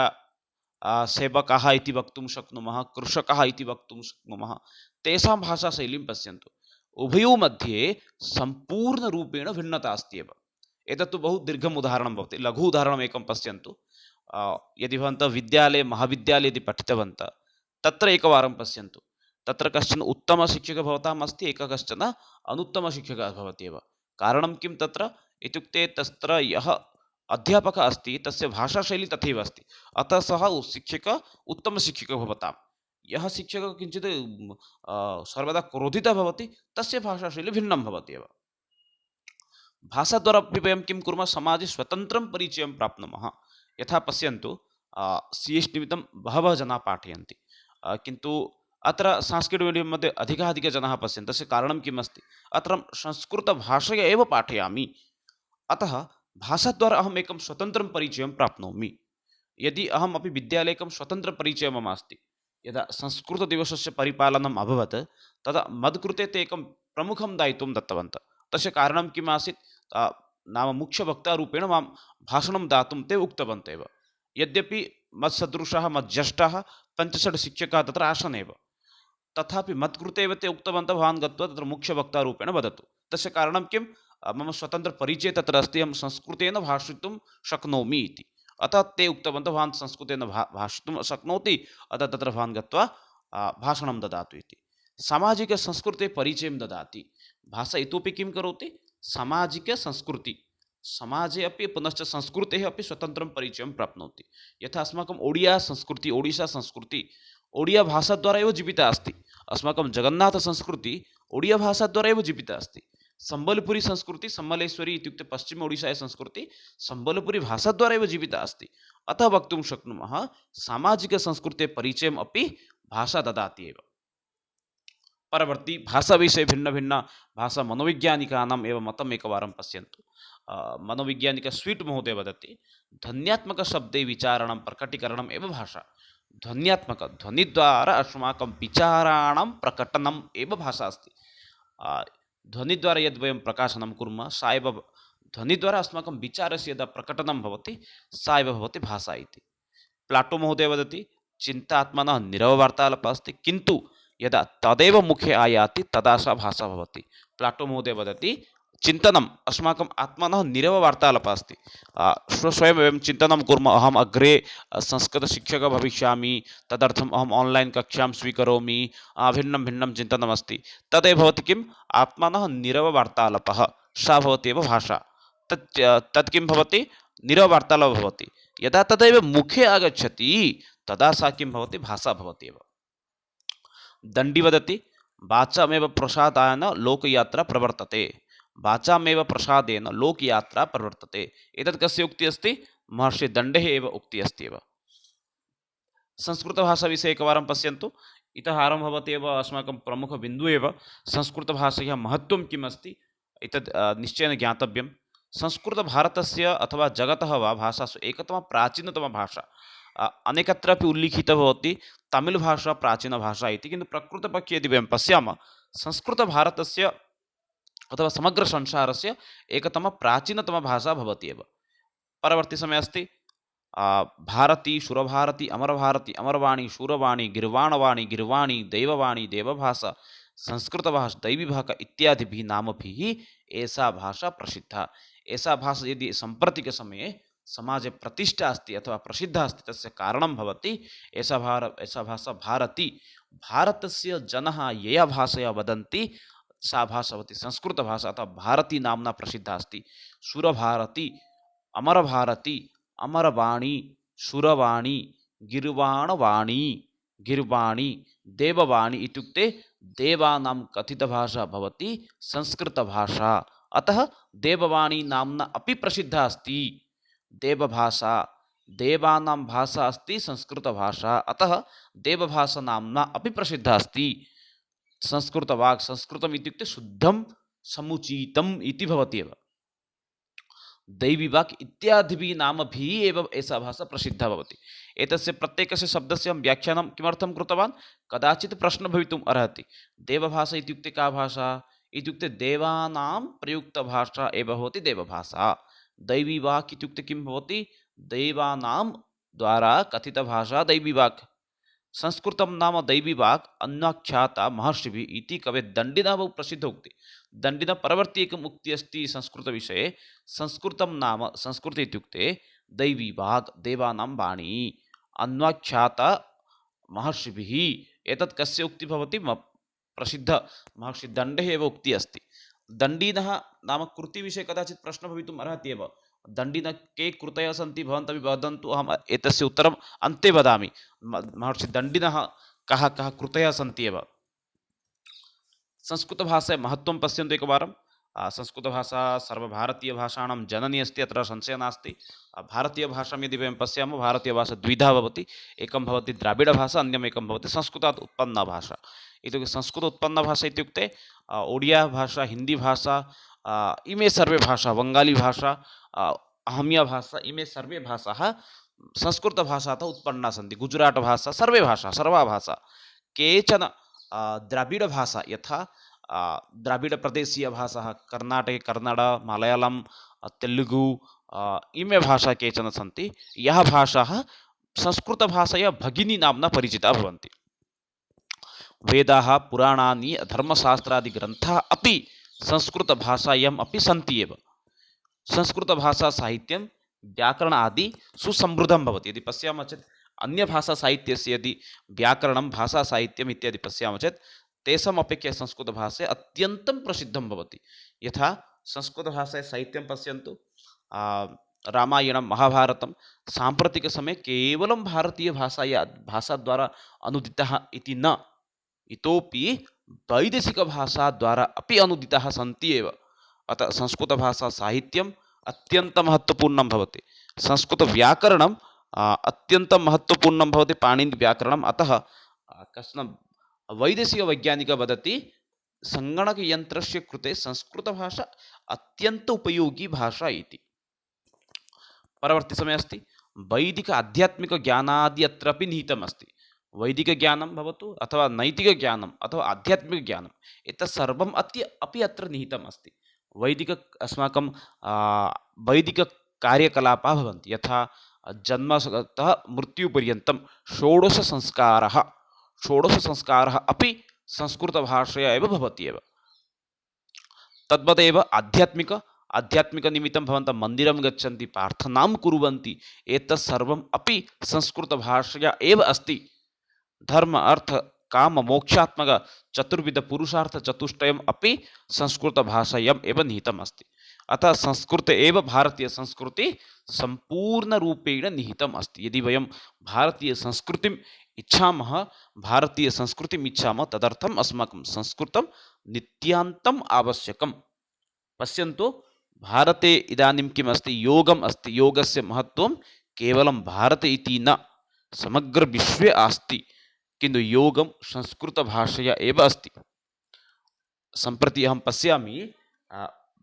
सेवकाः इति वक्तुं शक्नुमः, कृषकाः इति वक्तुं शक्नुमः, तेषां भाषाशैलीं पश्यन्तु। उभयोः मध्ये सम्पूर्णरूपेण भिन्नता अस्ति एव। एतत्तु बहु दीर्घम् उदाहरणं भवति, लघु उदाहरणम् एकं पश्यन्तु। यदि भवन्तः विद्यालये महाविद्यालये यदि पठितवन्तः, तत्र एकवारं पश्यन्तु, तत्र कश्चन उत्तमशिक्षकः भवताम् अस्ति, एकः कश्चन अनुत्तमशिक्षकः भवति एव। कारणं किं तत्र इत्युक्ते तत्र यः अध्यापकः अस्ति तस्य भाषाशैली तथैव अस्ति, अतः सः शिक्षकः उत्तमशिक्षकः भवताम्। यः शिक्षकः किञ्चित् सर्वदा क्रोधितः भवति तस्य भाषाशैली भिन्नं भवति एव। भाषाद्वारा अपि वयं किं कुर्मः, समाजे स्वतन्त्रं परिचयं प्राप्नुमः। यथा पश्यन्तु, सी एस् निमित्तं बहवः जनाः पाठयन्ति, किन्तु अत्र संस्कृत मीडियं मध्ये अधिकाधिकजनाः पश्यन्ति। तस्य कारणं किम् अस्ति, अत्र संस्कृतभाषया एव पाठयामि, अतः भाषाद्वारा अहम् एकं स्वतन्त्रं परिचयं प्राप्नोमि। यदि अहमपि विद्यालये एकं स्वतन्त्रपरिचयः मम अस्ति, यदा संस्कृतदिवसस्य परिपालनम् अभवत् तदा मद्कृते ते एकं प्रमुखं दायित्वं दत्तवन्तः। तस्य कारणं किम् आसीत्, नाम मुख्यवक्तारूपेण मां भाषणं दातुं ते उक्तवन्तः एव। यद्यपि मत्सदृशाः मज्येष्ठाः 5-6 शिक्षकाः तत्र आसन् एव, तथापि मत्कृते एव ते उक्तवन्तः भवान् गत्वा तत्र मुख्यवक्तारूपेण वदतु। तस्य कारणं किं, मम स्वतन्त्रपरिचयः तत्र अस्ति, अहं संस्कृतेन भाषितुं शक्नोमि इति। अतः ते उक्तवन्तः भवान् संस्कृतेन भाषितुं शक्नोति, अतः तत्र भवान् गत्वा भाषणं ददातु इति। सामाजिकसंस्कृतेः परिचयं ददाति। भाषा इतोपि किं करोति, सामाजिकसंस्कृति, समाजे अपि पुनश्च संस्कृतेः अपि स्वतन्त्रं परिचयं प्राप्नोति। यथा अस्माकम् ओडिया संस्कृति, ओडिशा संस्कृति ओडिया भाषाद्वारा एव जीविता अस्ति। अस्माकं जगन्नाथसंस्कृति ओडिया भाषाद्वारा एव जीविता अस्ति। सम्बलपुरी संस्कृति, सम्बलेश्वरी इत्युक्ते पश्चिम ओडिशाय संस्कृति सम्बलपुरी भाषाद्वारा एव जीविता अस्ति। अतः वक्तुं शक्नुमः सामाजिकसंस्कृतेः परिचयम् अपि भाषा ददाति एव। परवर्ती भाषाविषये भिन्न भाषा मनोवैज्ञानिकानाम् एव मतम् एकवारं पश्यन्तु। मनोवैज्ञानिक स्वीट् महोदय वदति, ध्वन्यात्मकशब्दे विचारणं प्रकटीकरणम् एव भाषा। ध्वन्यात्मक, ध्वनिद्वारा अस्माकं विचाराणां प्रकटनम् एव भाषा अस्ति। ध्वनिद्वारा यद् वयं प्रकाशनं कुर्मः सा एव, ध्वनिद्वारा अस्माकं विचारस्य यदा प्रकटनं भवति सा एव भवति भाषा इति। प्लाटो महोदय वदति, चिन्तात्मनः निरववार्तालापः अस्ति, किन्तु यदा तदेव मुखे आयाति तदा सा भाषा भवति। प्लाटो महोदय वदति, चिन्तनम् अस्माकम् आत्मनः निरववार्तालापः अस्ति। स्वयं वयं चिन्तनं कुर्मः, अहम् अग्रे संस्कृतशिक्षकः भविष्यामि, तदर्थम् अहम् आन्लैन् कक्षां स्वीकरोमि, भिन्नं चिन्तनमस्ति। तदेव भवति किम्, आत्मनः निरववार्तालापः, सा भवति एव भाषा। तत् किं भवति, निरववार्तालापः भवति। यदा तदेव मुखे आगच्छति तदा सा किं भवति, भाषा भवति एव। दण्डी वदति, वाचामेव प्रसादेन लोकयात्रा प्रवर्तते। वाचामेव प्रसादेन लोकयात्रा प्रवर्तते। एतत् कस्य उक्तिः अस्ति, महर्षि दण्डेः एव उक्तिः अस्ति एव। संस्कृतभाषाविषये एकवारं पश्यन्तु। इतः आरम्भः भवति एव अस्माकं प्रमुखबिन्दुः एव संस्कृतभाषायाः महत्त्वं किम् अस्ति, एतत् निश्चयेन ज्ञातव्यं। संस्कृतभारतस्य अथवा जगतः वा भाषासु एकतमा प्राचीनतमा भाषा। अनेकत्रापि उल्लिखितः भवति तमिळ्भाषा प्राचीनभाषा इति, किन्तु प्रकृतपक्षे यदि वयं पश्यामः संस्कृतभारतस्य अथवा समग्रसंसारस्य एकतमा प्राचीनतमा भाषा भवति एव। परवर्ती समये अस्ति भारती, सुरभारती, अमरभारती, अमरवाणी, शूरवाणी, गिर्वाणवाणी, गिर्वाणी, दैववाणी, देवभाषा, संस्कृतभाषा, दैवीभाषा इत्यादिभिः नामभिः एषा भाषा प्रसिद्धा। एषा भाषा यदि साम्प्रतिकसमये समाजे प्रतिष्ठा अस्ति अथवा प्रसिद्धा अस्ति, तस्य कारणं भवति एषा भाषा भारती। भारतस्य जनः यया भाषया वदन्ति सा भाषा भवति संस्कृतभाषा, अतः भारती नाम्ना प्रसिद्धा अस्ति। सुरभारती, अमरभारती, अमरवाणी, सुरवाणी, गिर्वाणवाणी, गिर्वाणी, देववाणी इत्युक्ते देवानां कथितभाषा भवति संस्कृतभाषा। अतः देववाणी नाम्ना अपि प्रसिद्धा अस्ति। देवभाषा, देवानां भाषा अस्ति संस्कृतभाषा, अतः देवभाषा नाम्ना अपि प्रसिद्धा अस्ति। संस्कृतवाक्, संस्कृतम् इत्युक्ते शुद्धं समुचितम् इति भवति एव। दैवीवाक् इत्यादिभिः नामभिः एव एषा भाषा प्रसिद्धा भवति। एतस्य प्रत्येकस्य शब्दस्य अहं व्याख्यानं किमर्थं कृतवान्, कदाचित् प्रश्नः भवितुम् अर्हति। देवभाषा इत्युक्ते का भाषा इत्युक्ते देवानां प्रयुक्तभाषा एव भवति देवभाषा। दैवीवाक् इत्युक्ते किं भवति, देवानां द्वारा कथितभाषा दैवीवाक्। संस्कृतं नाम दैवीवाक् अन्वाख्याता महर्षिभिः इति कवे दण्डिनः बहु प्रसिद्ध उक्ति। दण्डिनः परवर्ती एकम् उक्ति अस्ति संस्कृतविषये, संस्कृतं नाम, संस्कृत इत्युक्ते दैवीवाक्, देवानां वाणी, अन्वाख्याता महर्षिभिः। एतत् कस्य उक्ति भवति? प्रसिद्ध महर्षि दण्डः एव उक्ति अस्ति। दण्डिनः नाम कृतिविषये कदाचित् प्रश्नः भवितुम् अर्हति एव। दण्डिनः के कृतयः सन्ति भवन्तः वदन्तु, अहम् एतस्य उत्तरम् अन्ते वदामि। महर्षि दण्डिनः कः कः कृतयः सन्ति एव। संस्कृतभाषायाः महत्त्वं पश्यन्तु एकवारं। संस्कृतभाषा सर्वभारतीयभाषाणां जननी अस्ति, अत्र संशयः नास्ति। भारतीयभाषां यदि वयं पश्यामः, भारतीयभाषा द्विधा भवति। एकं भवति द्राविडभाषा, अन्यम् एकं भवति संस्कृतात् उत्पन्ना भाषा। इत्युक्ते संस्कृत उत्पन्ना भाषा इत्युक्ते ओडिया भाषा, हिंदी भाषा, इमे सर्वे भाषा, बंगाली भाषा, अहमिया भाषा, इमे सर्वे भाषाः संस्कृतभाषातः उत्पन्ना सन्ति। गुजराट भाषा, सर्वे भाषा, सर्वा भाषा। केचन द्राविडभाषा, यथा द्राविडप्रदेशीयभाषाः कर्नाटके कन्नड, मलयालम, तेलुगु, इमे भाषा केचन सन्ति। यः भाषाः संस्कृतभाषया भगिनी नाम्ना परिचिताः भवन्ति। वेदाः, पुराणानि, धर्मशास्त्रादि ग्रन्थाः अपि संस्कृतभाषायाम् अपि सन्ति एव। संस्कृतभाषा साहित्यं, व्याकरण आदि सुसमृद्धं भवति। यदि पश्यामः चेत् अन्यभाषासाहित्यस्य यदि व्याकरणं, भाषासाहित्यम् इत्यादि पश्यामः चेत् तेषाम् अपेक्षया संस्कृतभाषा अत्यन्तं प्रसिद्धं भवति। यथा संस्कृतभाषायाः साहित्यं पश्यन्तु, रामायणं, महाभारतं साम्प्रतिकसमये केवलं भारतीयभाषाया भाषाद्वारा अनुदितः इति न, इतोपि वैदेशिकभाषाद्वारा अपि अनुदिताः सन्ति एव। अतः संस्कृतभाषा साहित्यम् अत्यन्तं महत्त्वपूर्णं भवति। संस्कृतव्याकरणम् अत्यन्तं महत्त्वपूर्णं भवति, पाणिनिव्याकरणम्। अतः कश्चन वैदेशिकवैज्ञानिकः वदति, सङ्गणकयन्त्रस्य कृते संस्कृतभाषा अत्यन्त उपयोगी भाषा इति। परवर्तिसमये अस्ति वैदिक आध्यात्मिकज्ञानादि अत्रापि निहितम् अस्ति। वैदिकज्ञानं भवतु अथवा नैतिकज्ञानम् अथवा आध्यात्मिकज्ञानम्, एतत् सर्वम् अपि अत्र निहितम् अस्ति। अस्माकं वैदिककार्यकलापाः भवन्ति, यथा जन्मतः मृत्युपर्यन्तं षोडशसंस्कारः अपि संस्कृतभाषया एव भवति एव। तद्वदेव आध्यात्मिकनिमित्तं भवन्तः मन्दिरं गच्छन्ति, प्रार्थनां कुर्वन्ति, एतत् सर्वम् अपि संस्कृतभाषया एव अस्ति। धर्म, अर्थ, काम, मोक्षात्मक चतुर्विध पुरुषार्थ चतुष्टयम् अपि संस्कृतभाषायाम् एव निहितम् अस्ति। अतः संस्कृते एव भारतीयसंस्कृति सम्पूर्णरूपेण निहितम् अस्ति। यदि वयं भारतीयसंस्कृतिम् इच्छामः, तदर्थम् अस्माकं संस्कृतं नित्यान्तम् आवश्यकम्। पश्यन्तु, भारते इदानीं किम् अस्ति? योगम् अस्ति। योगस्य महत्त्वं केवलं भारते इति न, समग्र विश्वे अस्ति, किन्तु योगं संस्कृतभाषया एव अस्ति। सम्प्रति अहं पश्यामि,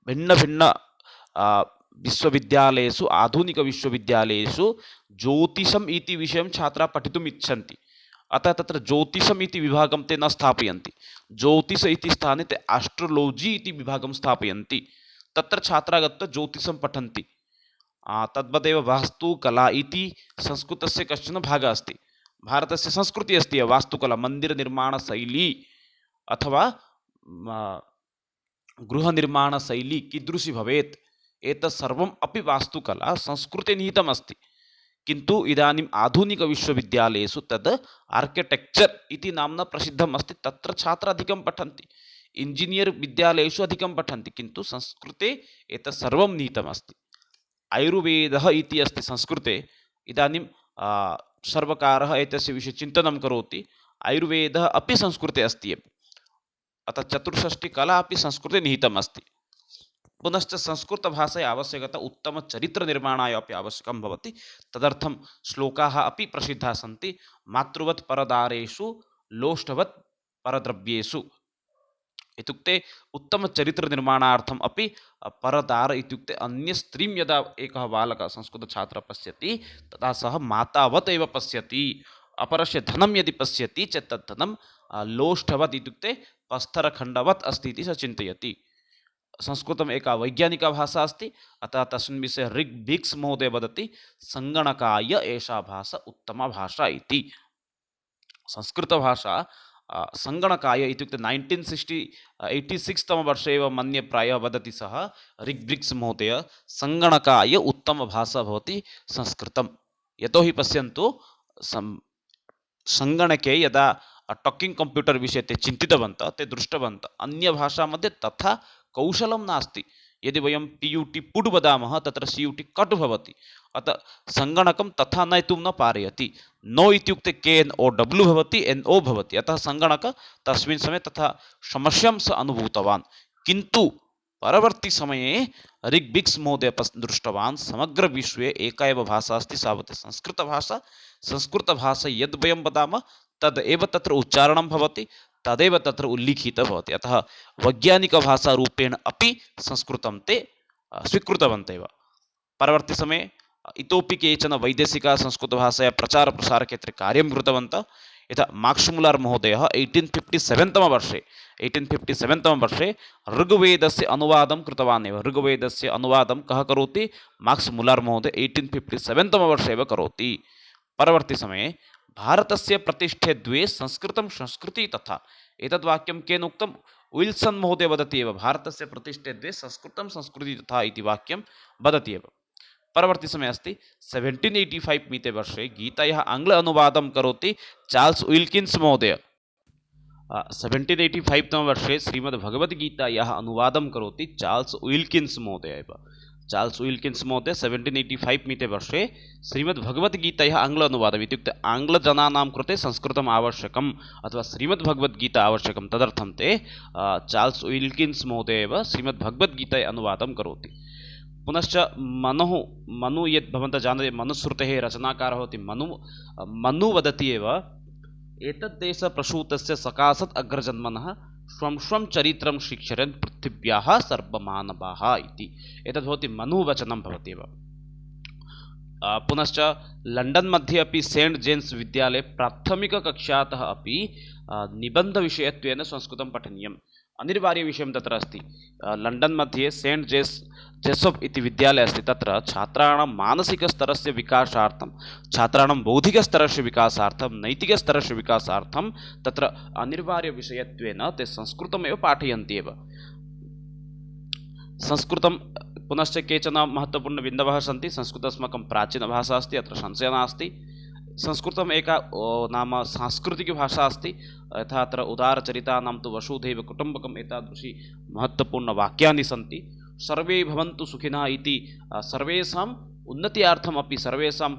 भिन्न विश्वविद्यालयेषु, आधुनिकविश्वविद्यालयेषु ज्योतिषम् इति विषयं छात्राः पठितुम् इच्छन्ति। अतः तत्र ज्योतिषम् इति विभागं ते न स्थापयन्ति। ज्योतिष इति स्थाने ते आस्ट्रोलॉजी इति विभागं स्थापयन्ति। तत्र छात्राः गत्वा ज्योतिषं पठन्ति। तद्वदेव वास्तुकला इति संस्कृतस्य कश्चन भागः अस्ति। भारतस्य संस्कृतिः अस्ति वास्तुकला, मन्दिरनिर्माणशैली अथवा गृहनिर्माणशैली कीदृशी भवेत्, एतत् सर्वम् अपि वास्तुकला संस्कृते निहितम् अस्ति। किन्तु इदानीम् आधुनिकविश्वविद्यालयेषु तद् आर्किटेक्चर् इति नाम्ना प्रसिद्धम् अस्ति। तत्र छात्राः अधिकं पठन्ति, इंजीनियर् विद्यालयेषु अधिकं पठन्ति, किन्तु संस्कृते एतत् सर्वं निहितम् अस्ति। आयुर्वेदः इति अस्ति संस्कृते। इदानीं सर्वकारः एतस्य विषये चिन्तनं करोति। आयुर्वेदः अपि संस्कृते अस्ति एव। अतः चतुष्षष्टिकला अपि संस्कृते निहितम् अस्ति। पुनश्च संस्कृतभाषायाः आवश्यकता उत्तमचरित्रनिर्माणाय अपि आवश्यकं भवति। तदर्थं श्लोकाः अपि प्रसिद्धाः सन्ति। मातृवत् परदारेषु लोष्टवत् परद्रव्येषु, इत्युक्ते उत्तमचरित्रनिर्माणार्थम् अपि परदार इत्युक्ते अन्य स्त्रीं यदा एकः बालकः संस्कृतछात्रः पश्यति, तदा सः मातावत् एव पश्यति। अपरस्य धनं यदि पश्यति चेत् तत् धनं लोष्टवत् इत्युक्ते पस्थरखण्डवत् अस्ति इति सः चिन्तयति। संस्कृतम् एका वैज्ञानिका भाषा अस्ति। अतः तस्मिन् विषये ऋग्भिक्स् महोदय वदति, सङ्गणकाय एषा भाषा उत्तमा भाषा इति। संस्कृतभाषा सङ्गणकाय इत्युक्ते 1986 तमवर्षे एव मन्ये प्रायः वदति सः ऋग्भिक्स् महोदय, सङ्गणकाय उत्तमभाषा भवति संस्कृतं। यतोहि पश्यन्तु, सङ्गणके यदा टाकिङ्ग् कम्प्यूटर् विषये ते चिन्तितवन्तः ते दृष्टवन्तः अन्यभाषामध्ये तथा कौशलं नास्ति। यदि वयं PUT पुट् वदामः तत्र CUT कट् भवति। अतः सङ्गणकं तथा नेतुं न पारयति। नो इत्युक्ते KNOW भवति, NO भवति। अतः सङ्गणक तस्मिन् समये तथा समस्यां स अनुभूतवान्। किन्तु परवर्ती समये रिग्बिग्स् महोदय दृष्टवान् समग्र विश्वे एका एव भाषा अस्ति, सा भवति संस्कृतभाषा। संस्कृतभाषा यद् वयं वदामः तदेव तत्र उच्चारणं भवति, तदेव तत्र उल्लिखितं भवति। अतः वैज्ञानिकभाषारूपेण अपि संस्कृतं ते स्वीकृतवन्तः एव। परवर्ती समये इतोपि केचन वैदेशिकाः संस्कृतभाषायाः प्रचारप्रसारक्षेत्रे कार्यं कृतवन्तः। यथा मार्क्स् मुलर् महोदयः 1857 वर्षे ऋग्वेदस्य अनुवादं कृतवान् एव। ऋग्वेदस्य अनुवादं कः करोति? मार्क्स् मुलर् महोदय 1857 वर्षे एव करोति। परवर्ती समये भारतस्य प्रतिष्ठे द्वे संस्कृतं संस्कृति तथा। एतद् वाक्यं केन उक्तं? विल्सन् महोदय वदति एव। भारतस्य प्रतिष्ठे द्वे संस्कृतं संस्कृति तथा इति वाक्यं वदति एव। परवर्ती समय अस्ति 1785 मिते वर्षे गीतायाः आङ्ग्ल अनुवादं करोति चार्ल्स् विल्किन्स् महोदय। 1785 तमे वर्षे श्रीमद्भगवद्गीतायाः अनुवादं करोति चार्ल्स् विल्किन्स् महोदय एव। चार्ल्स् विल्किन्स् महोदय 1785 मिते वर्षे श्रीमद्भगवद्गीतायाः आङ्ग्ल अनुवादम्, इत्युक्ते आङ्ग्लजनानां कृते संस्कृतम् आवश्यकम् अथवा श्रीमद्भगवद्गीता आवश्यकं, तदर्थं ते चार्ल्स् विल्किन्स् महोदय एव श्रीमद्भगवद्गीतायाः अनुवादं करोति। पुनश्च मनु यद् भवन्तः जानन्ति, मनुस्मृतेः रचनाकारः भवति मनु वदति एव एतद्देश प्रसूतस्य सकाशत् अग्रजन्मनः स्वं स्वं चरित्रं शिक्षरन् पृथिव्याः सर्वमानवाः इति। एतद् भवति मनुवचनं भवति एव। पुनश्च लण्डन् मध्ये अपि सेण्ट् जेम्स् विद्यालये प्राथमिककक्षातः अपि निबन्धविषयत्वेन संस्कृतं पठनीयम्, अनिवार्यविषयं तत्र अस्ति। लण्डन् मध्ये सेण्ट् जेसप् इति विद्यालयः अस्ति। तत्र छात्राणां मानसिकस्तरस्य विकासार्थं, छात्राणां बौद्धिकस्तरस्य विकासार्थं, नैतिकस्तरस्य विकासार्थं तत्र अनिवार्यविषयत्वेन ते संस्कृतमेव पाठयन्ति एव। संस्कृतं पुनश्च केचन महत्त्वपूर्णबिन्दवः सन्ति। संस्कृतम् अस्माकं प्राचीनभाषा अस्ति, अत्र संशयः नास्ति। संस्कृतम् एका नाम सांस्कृतिकभाषा अस्ति। यथा अत्र उदारचरितानां तु वसुधैव कुटुम्बकम् एतादृशी महत्त्वपूर्णवाक्यानि सन्ति। सर्वे भवन्तु सुखिनः इति सर्वेषाम् उन्नत्यार्थमपि सर्वेषां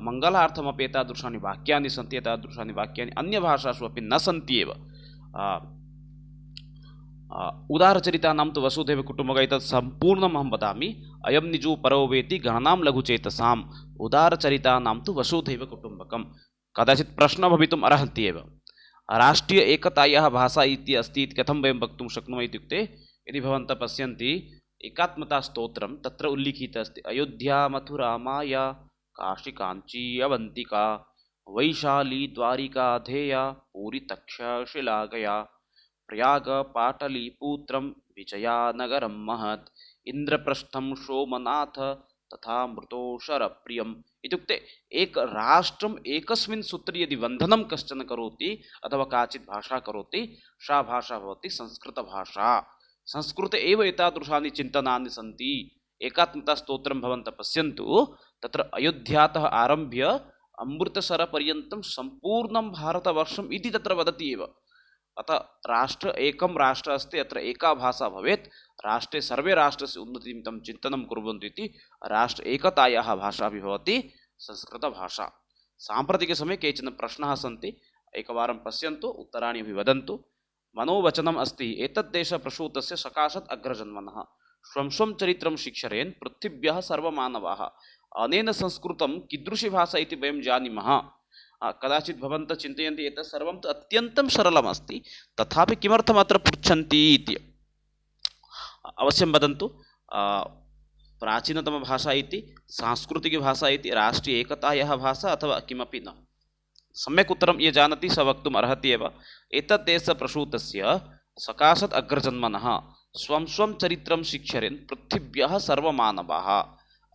मङ्गलार्थमपि एतादृशानि वाक्यानि सन्ति। एतादृशानि वाक्यानि अन्यभाषासु अपि न सन्ति एव। उदारचरितानां तु वसुधैव कुटुम्बकम् एतत् सम्पूर्णम् अहं वदामि। अयं निजो परो वेति गणनां लघुचेतसाम् उदारचरितानां तु वसुधैव कुटुम्बकम्। कदाचित् प्रश्नः भवितुम् अर्हति एव, राष्ट्रीय एकतायाः भाषा इति अस्ति इति कथं वयं वक्तुं शक्नुमः इत्युक्ते, यदि भवन्तः पश्यन्ति एकात्मतास्तोत्रं तत्र उल्लिखितम् अस्ति अयोध्या मथुरा माया काशी काञ्ची अवन्तिका वैशाली द्वारिका धेया पूरी तक्षशिला गया प्रयाग पाटलीपुत्रं विजयानगरं महत् इंद्रप्रस्थं सोमनाथ तथा मृतोशरप्रियम्। इत्युक्ते एक राष्ट्रम् एकस्मिन् सूत्रे यदि बन्धनं कश्चन करोति अथवा काचित् भाषा करोति, सा भाषा भवति संस्कृतभाषा। संस्कृते एव एतादृशानि चिन्तनानि सन्ति। एकात्मतास्तोत्रं भवन्तः पश्यन्तु, तत्र अयोध्यातः आरभ्य अमृतसरपर्यन्तं सम्पूर्णं भारतवर्षम् इति तत्र वदति एव। अतः राष्ट्र एकं राष्ट्र अस्ति, अत्र एका भाषा भवेत्। राष्ट्रे सर्वे राष्ट्रस्य उन्नतिनिमित्तं चिन्तनं कुर्वन्तु इति राष्ट्र एकतायाः भाषा अपि भवति संस्कृतभाषा। साम्प्रतिकसमये केचन प्रश्नाः सन्ति, एकवारं पश्यन्तु, उत्तराणि अपि वदन्तु। मनोवचनम् अस्ति एतद्देशप्रसूतस्य सकाशात् अग्रजन्मनः स्वं स्वं चरित्रं शिक्षरेन् पृथिव्याः सर्वमानवाः। अनेन संस्कृतं कीदृशी भाषा इति वयं जानीमः। कदाचित् भवन्तः चिन्तयन्ति एतत् सर्वं तु अत्यन्तं सरलमस्ति, तथापि किमर्थम् अत्र पृच्छन्ति इति अवश्यं वदन्तु। प्राचीनतमभाषा इति, सांस्कृतिकभाषा इति, राष्ट्रीय एकतायाः भाषा अथवा किमपि न। सम्यक् उत्तरं ये जानाति स वक्तुम् अर्हति एव। एतद्देशप्रसूतस्य सकाशात् अग्रजन्मनः स्वं स्वं चरित्रं शिक्षरेन् पृथिव्याः सर्वमानवाः।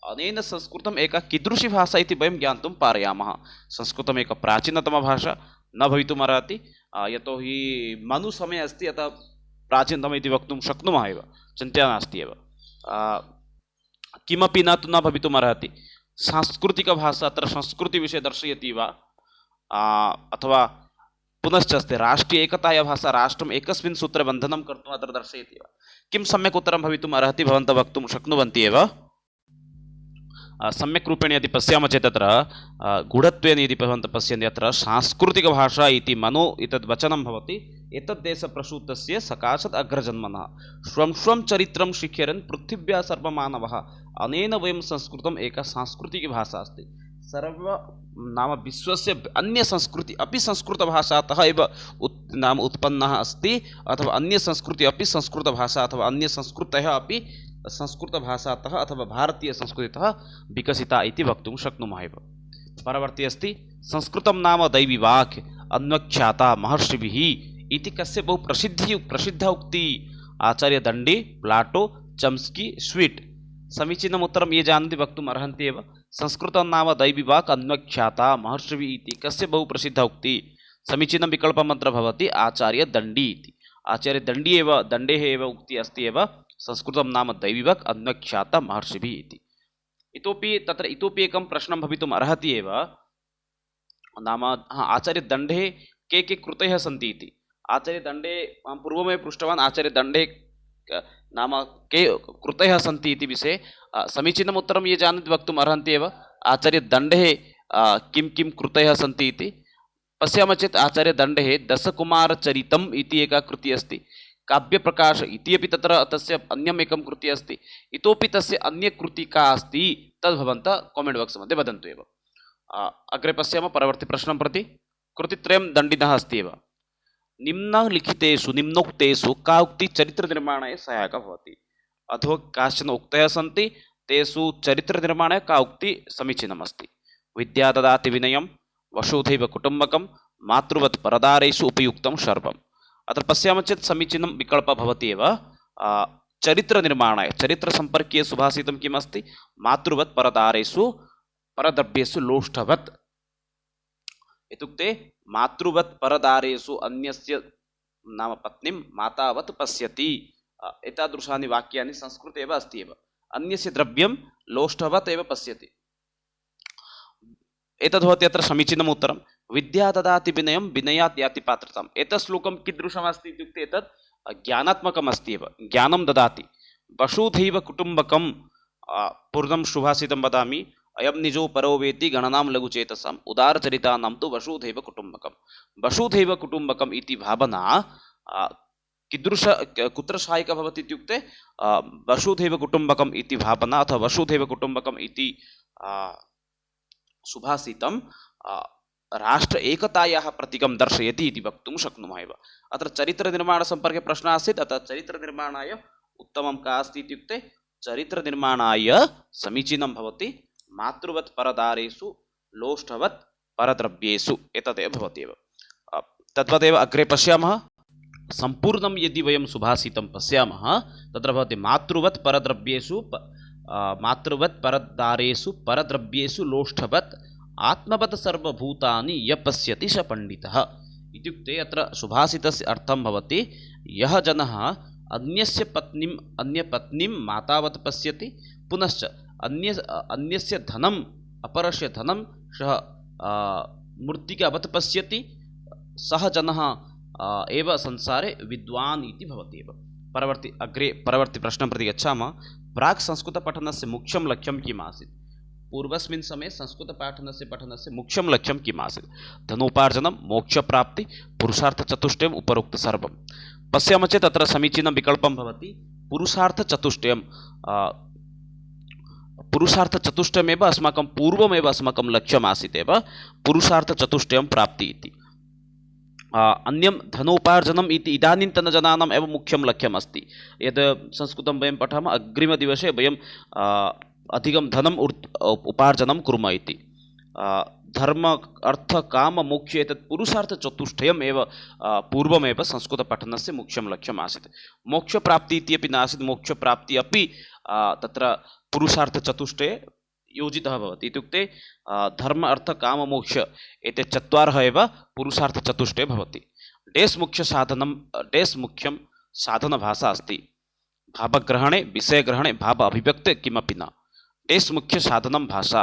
अनेन संस्कृतम् एका कीदृशी भाषा इति वयं ज्ञातुं पारयामः। संस्कृतम् एका प्राचीनतमभाषा न भवितुमर्हति, यतोहि मनुसमये अस्ति, अतः प्राचीनतम इति वक्तुं शक्नुमः एव, चिन्ता नास्ति एव। किमपि न तु न भवितुमर्हति। सांस्कृतिकभाषा, अत्र संस्कृतिविषये दर्शयति वा, अथवा पुनश्च अस्ति राष्ट्रीय एकताया भाषा राष्ट्रम् एकस्मिन् सूत्रे बन्धनं कर्तुम् अत्र दर्शयति वा। किं सम्यक् उत्तरं भवितुम् अर्हति भवन्तः वक्तुं शक्नुवन्ति एव। सम्यक् रूपेण यदि पश्यामः चेत् तत्र गूढत्वेन यदि भवन्तः पश्यन्ति अत्र सांस्कृतिकभाषा इति मनो एतद् वचनं भवति। एतद्देशप्रसूतस्य सकाशात् अग्रजन्मनः स्वं स्वं चरित्रं शिखरन् पृथिव्याः सर्वमानवः अनेन वयं संस्कृतम् एका सांस्कृतिकभाषा अस्ति। सर्व नाम विश्वस्य अन्य संस्कृति अपि संस्कृतभाषातः एव नाम उत्पन्नः अस्ति, अथवा अन्य संस्कृति अपि संस्कृतभाषा अथवा अन्य संस्कृतयः अपि संस्कृतभाषातः अथवा भारतीयसंस्कृतितः विकसिता इति वक्तुं शक्नुमः एव। परवर्ती अस्ति संस्कृतं नाम दैवीवाक् अन्वख्याता महर्षिभिः इति कस्य बहु प्रसिद्धा उक्ति आचार्यदण्डी, प्लाटो, चम्स्की, स्वीट्। समीचीनम् उत्तरं ये जानन्ति वक्तुम् अर्हन्ति एव। संस्कृतं नाम दैवीवाक् अन्वख्याता महर्षिभिः इति कस्य बहु प्रसिद्धा उक्ति। समीचीनं विकल्पमत्र भवति आचार्यदण्डी इति। आचार्यदण्डी एव दण्डेः एव उक्ति अस्ति एव संस्कृतं नाम दैवीवाक् अन्वख्याता महर्षिभिः इति। इतोपि एकं प्रश्नं भवितुम् अर्हति एव। नाम आचार्यदण्डे के कृतयः सन्ति इति। आचार्यदण्डे अहं पूर्वमेव पृष्टवान् आचार्यदण्डे नाम के कृतयः सन्ति इति विषये। समीचीनम् उत्तरं ये जानन्ति वक्तुम् अर्हन्ति एव। आचार्यदण्डे किं किं कृतयः सन्ति इति पश्यामः चेत् आचार्यदण्डे दशकुमारचरितम् इति एका कृतिः अस्ति। काव्यप्रकाश इति अपि तत्र तस्य अन्यम् एकं कृतिः अस्ति। इतोपि तस्य अन्य कृति का अस्ति तद् भवन्तः कामेण्ट् बाक्स् मध्ये वदन्तु एव। अग्रे पश्यामः परवर्ती प्रश्नं प्रति। कृतित्रयं दण्डिनः अस्ति एव। निम्नलिखितेषु निम्नोक्तेषु का उक्ति चरित्रनिर्माणाय सहायका भवति। अथवा काश्चन उक्तयः सन्ति तेषु चरित्रनिर्माणाय का उक्ति समीचीनमस्ति। विद्या ददाति विनयं वसुधैव कुटुम्बकं मातृवत् परदारेषु उपयुक्तं सर्वम्। अत्र पश्यामः चेत् समीचीनं विकल्पः भवति एव। चरित्रनिर्माणाय चरित्रसम्पर्कीय सुभाषितं किम् अस्ति मातृवत् परदारेषु परद्रव्येषु लोष्ठवत्। इत्युक्ते मातृवत् परदारेषु अन्यस्य नाम पत्नीं मातावत् पश्यति। एतादृशानि वाक्यानि संस्कृते एव अस्ति एव। अन्यस्य द्रव्यं लोष्ठवत् एव पश्यति। एतद् भवति अत्र समीचीनम् उत्तरं। विद्या ददाति विनयं विनयात् याति पात्रताम्। एतत् श्लोकं कीदृशमस्ति इत्युक्ते एतत् ज्ञानात्मकम् अस्ति एव। ज्ञानं ददाति। वसुधैव कुटुम्बकं पूर्णं सुभाषितं वदामि। अयं निजो परो वेति गणनां लघुचेतसाम् उदारचरितानां तु वसुधैव कुटुम्बकम्। वसुधैव कुटुम्बकम् इति भावना कुत्र सहायिका भवति इत्युक्ते वसुधैव कुटुम्बकम् इति भावना अथवा वसुधैव कुटुम्बकम् इति सुभाषितं राष्ट्र एकतायाः प्रतीकं दर्शयति इति वक्तुं शक्नुमः एव। अत्र चरित्रनिर्माणसम्पर्के प्रश्नः आसीत्। अतः चरित्रनिर्माणाय उत्तमं का अस्ति इत्युक्ते चरित्रनिर्माणाय समीचीनं भवति मातृवत् परदारेषु लोष्ठवत् परद्रव्येषु। एतदेव भवति एव। तद्वदेव अग्रे पश्यामः। सम्पूर्णं यदि वयं सुभाषितं पश्यामः तत्र भवति मातृवत् परद्रव्येषु मातृवत् परदारेषु परद्रव्येषु लोष्ठवत् आत्मवत् सर्वभूतानि य पश्यति स पंडितः। इत्युक्ते अत्र सुभाषितस्य अर्थं भवति यः जनः अन्यस्य पत्नीं मातावत् पश्यति पुनश्च अन्यस्य धनम् अपरस्य धनं सः मृत्तिकावत् पश्यति सः जनः एव संसारे विद्वान् इति भवति एव। परवर्ती प्रश्नं प्रति गच्छामः। प्राक् संस्कृतपठनस्य मुख्यं लक्ष्यं किम् आसीत्। पूर्वस्मिन् समये संस्कृतपाठनस्य पठनस्य मुख्यं लक्ष्यं किम् आसीत्। धनोपार्जनं मोक्षप्राप्ति पुरुषार्थचतुष्टयम् उपरोक्त सर्वं। पश्यामः चेत् अत्र समीचीनं विकल्पं भवति पुरुषार्थचतुष्टयं। पुरुषार्थचतुष्टयमेव अस्माकं पूर्वमेव अस्माकं लक्ष्यम् आसीत् एव पुरुषार्थचतुष्टयं प्राप्ति इति। अन्यं धनोपार्जनम् इति इदानीन्तनजनानाम् एव मुख्यं लक्ष्यम् अस्ति। यद् संस्कृतं वयं पठामः अग्रिमदिवसे वयं अधिकं धनम् उपार्जनं कुर्मः इति। धर्म अर्थ काम मोक्ष एतत् पुरुषार्थचतुष्टयम् एव पूर्वमेव संस्कृतपठनस्य मुख्यं लक्ष्यम् आसीत्। मोक्षप्राप्ति इति अपि नासीत्। मोक्षप्राप्ति अपि तत्र पुरुषार्थचतुष्टये योजितः भवति। इत्युक्ते धर्म अर्थ काम मोक्ष एते चत्वारः एव पुरुषार्थचतुष्टये भवति। डेस् मुख्यं साधनभाषा अस्ति। भावग्रहणे विषयग्रहणे भाव अभिव्यक्ते किमपि न। डेस् मुख्य साधनं भाषा।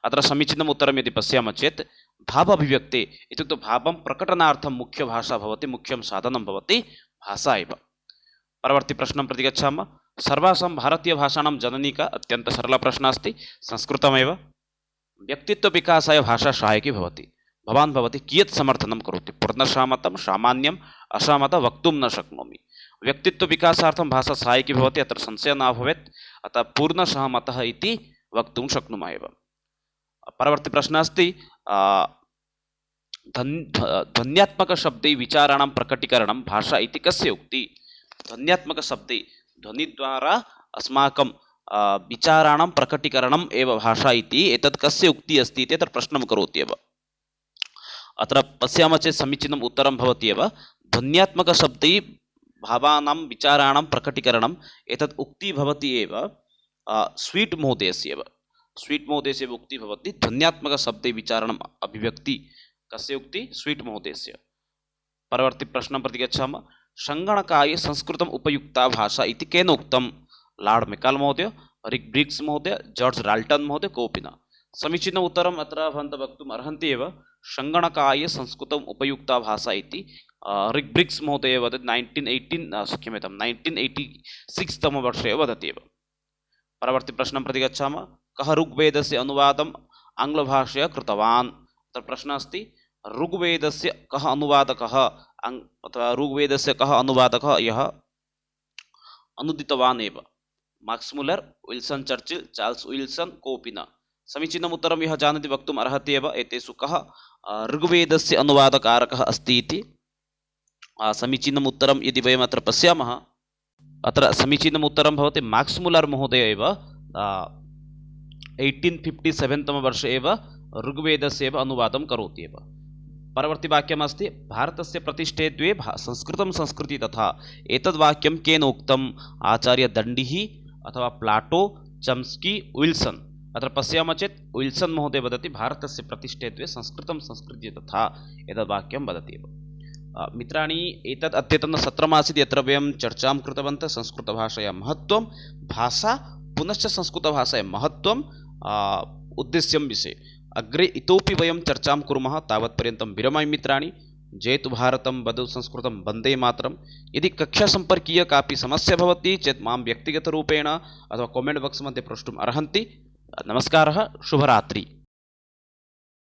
अत्र समीचीनम् उत्तरं यदि पश्यामः चेत् भावाभिव्यक्ते इत्युक्ते भावं प्रकटनार्थं मुख्यभाषा भवति, मुख्यं साधनं भवति भाषा एव। परवर्ती प्रश्नं प्रति गच्छामः। सर्वासां भारतीयभाषाणां जननी का? अत्यन्तसरलप्रश्नः अस्ति, संस्कृतमेव। व्यक्तित्वविकासाय भाषा सहायकी भवति। भवान् भवति कियत् समर्थनं करोति? पूर्णसहमतं, सामान्यम्, असहमतं वक्तुं न शक्नोमि। व्यक्तित्वविकासार्थं भाषा सहायकी भवति, अत्र संशयः न भवेत्, अतः पूर्णसहमतः इति वक्तुं शक्नुमः एव। परवर्ती प्रश्नः अस्ति ध्वन्यात्मकशब्दै विचाराणां प्रकटीकरणं भाषा इति कस्य उक्ति? ध्वन्यात्मकशब्दै ध्वनिद्वारा अस्माकं विचाराणां प्रकटीकरणम् एव भाषा इति एतत् कस्य उक्तिः अस्ति इति अत्र प्रश्नं करोति एव। अत्र पश्यामः चेत् समीचीनम् उत्तरं भवति एव। ध्वन्यात्मकशब्दै भावानां विचाराणां प्रकटीकरणम् एतत् उक्तिः भवति एव स्वीट् महोदयस्य एव। स्वीट् महोदयस्य उक्तिः भवति ध्वन्यात्मकशब्दै विचारणम् अभिव्यक्ति कस्य उक्ति? स्वीट् महोदयस्य। परवर्ती प्रश्नं प्रति गच्छामः। सङ्गणकाय संस्कृतम् उपयुक्ता भाषा इति केन उक्तं? लॉर्ड मेकाले महोदय, रिक् ब्रिग्स् महोदय, जॉर्ज राल्टन् महोदय, कोऽपि न। समीचीनम् उत्तरम् अत्र भवन्तः वक्तुम् अर्हन्ति एव। सङ्गणकाय संस्कृतम् उपयुक्ता भाषा इति रिक् ब्रिग्स् महोदय वदति 1986 तमवर्षे वदति एव। परवर्ती प्रश्नं प्रति गच्छामः। कः ऋग्वेदस्य अनुवादम् आङ्ग्लभाषया कृतवान्? अत्र प्रश्नः अस्ति ऋग्वेदस्य कः अनुवादकः अथवा ऋग्वेदस्य कः अनुवादकः यः अनुदितवान् एव? मार्क्स् मुलर्, विल्सन् चर्चिल्, चार्ल्स् विल्सन्, कोऽपि न। समीचीनम् उत्तरं यः जानाति वक्तुम् अर्हति एव। एतेषु कः ऋग्वेदस्य अनुवादकारकः अस्ति इति? समीचीनम् उत्तरं यदि वयम् अत्र पश्यामः, अत्र समीचीनम् उत्तरं भवति मार्क्स् मुलर् महोदय एव 1857 तमवर्षे एव ऋग्वेदस्य एव अनुवादं करोति एव। परवर्ती वाक्यमस्ति भारतस्य प्रतिष्ठे द्वे संस्कृतं संस्कृति तथा। एतद् वाक्यं केन उक्तम्? आचार्य दण्डिः अथवा प्लाटो, चम्स्की, विल्सन्। अत्र पश्यामः चेत् विल्सन् महोदय वदति भारतस्य प्रतिष्ठे द्वे संस्कृतं संस्कृति तथा एतद् वाक्यं वदति एव। मित्राणि, एतद् अद्यतनसत्रमासीत् यत्र वयं चर्चां कृतवन्तः संस्कृतभाषायाः महत्त्वं, भाषा पुनश्च संस्कृतभाषायाः महत्त्वं, उद्देश्यं विषये। अग्रे इतोपि वयं चर्चां कुर्मः। तावत्पर्यन्तं विरमामि मित्राणि। जयतु भारतं, वदतु संस्कृतं, वन्दे मातरम्। यदि कक्षासम्पर्कीय कापि समस्या भवति चेत् मां व्यक्तिगतरूपेण अथवा कामेण्ट् बाक्स् मध्ये प्रष्टुम् अर्हन्ति। नमस्कारः, शुभरात्रि।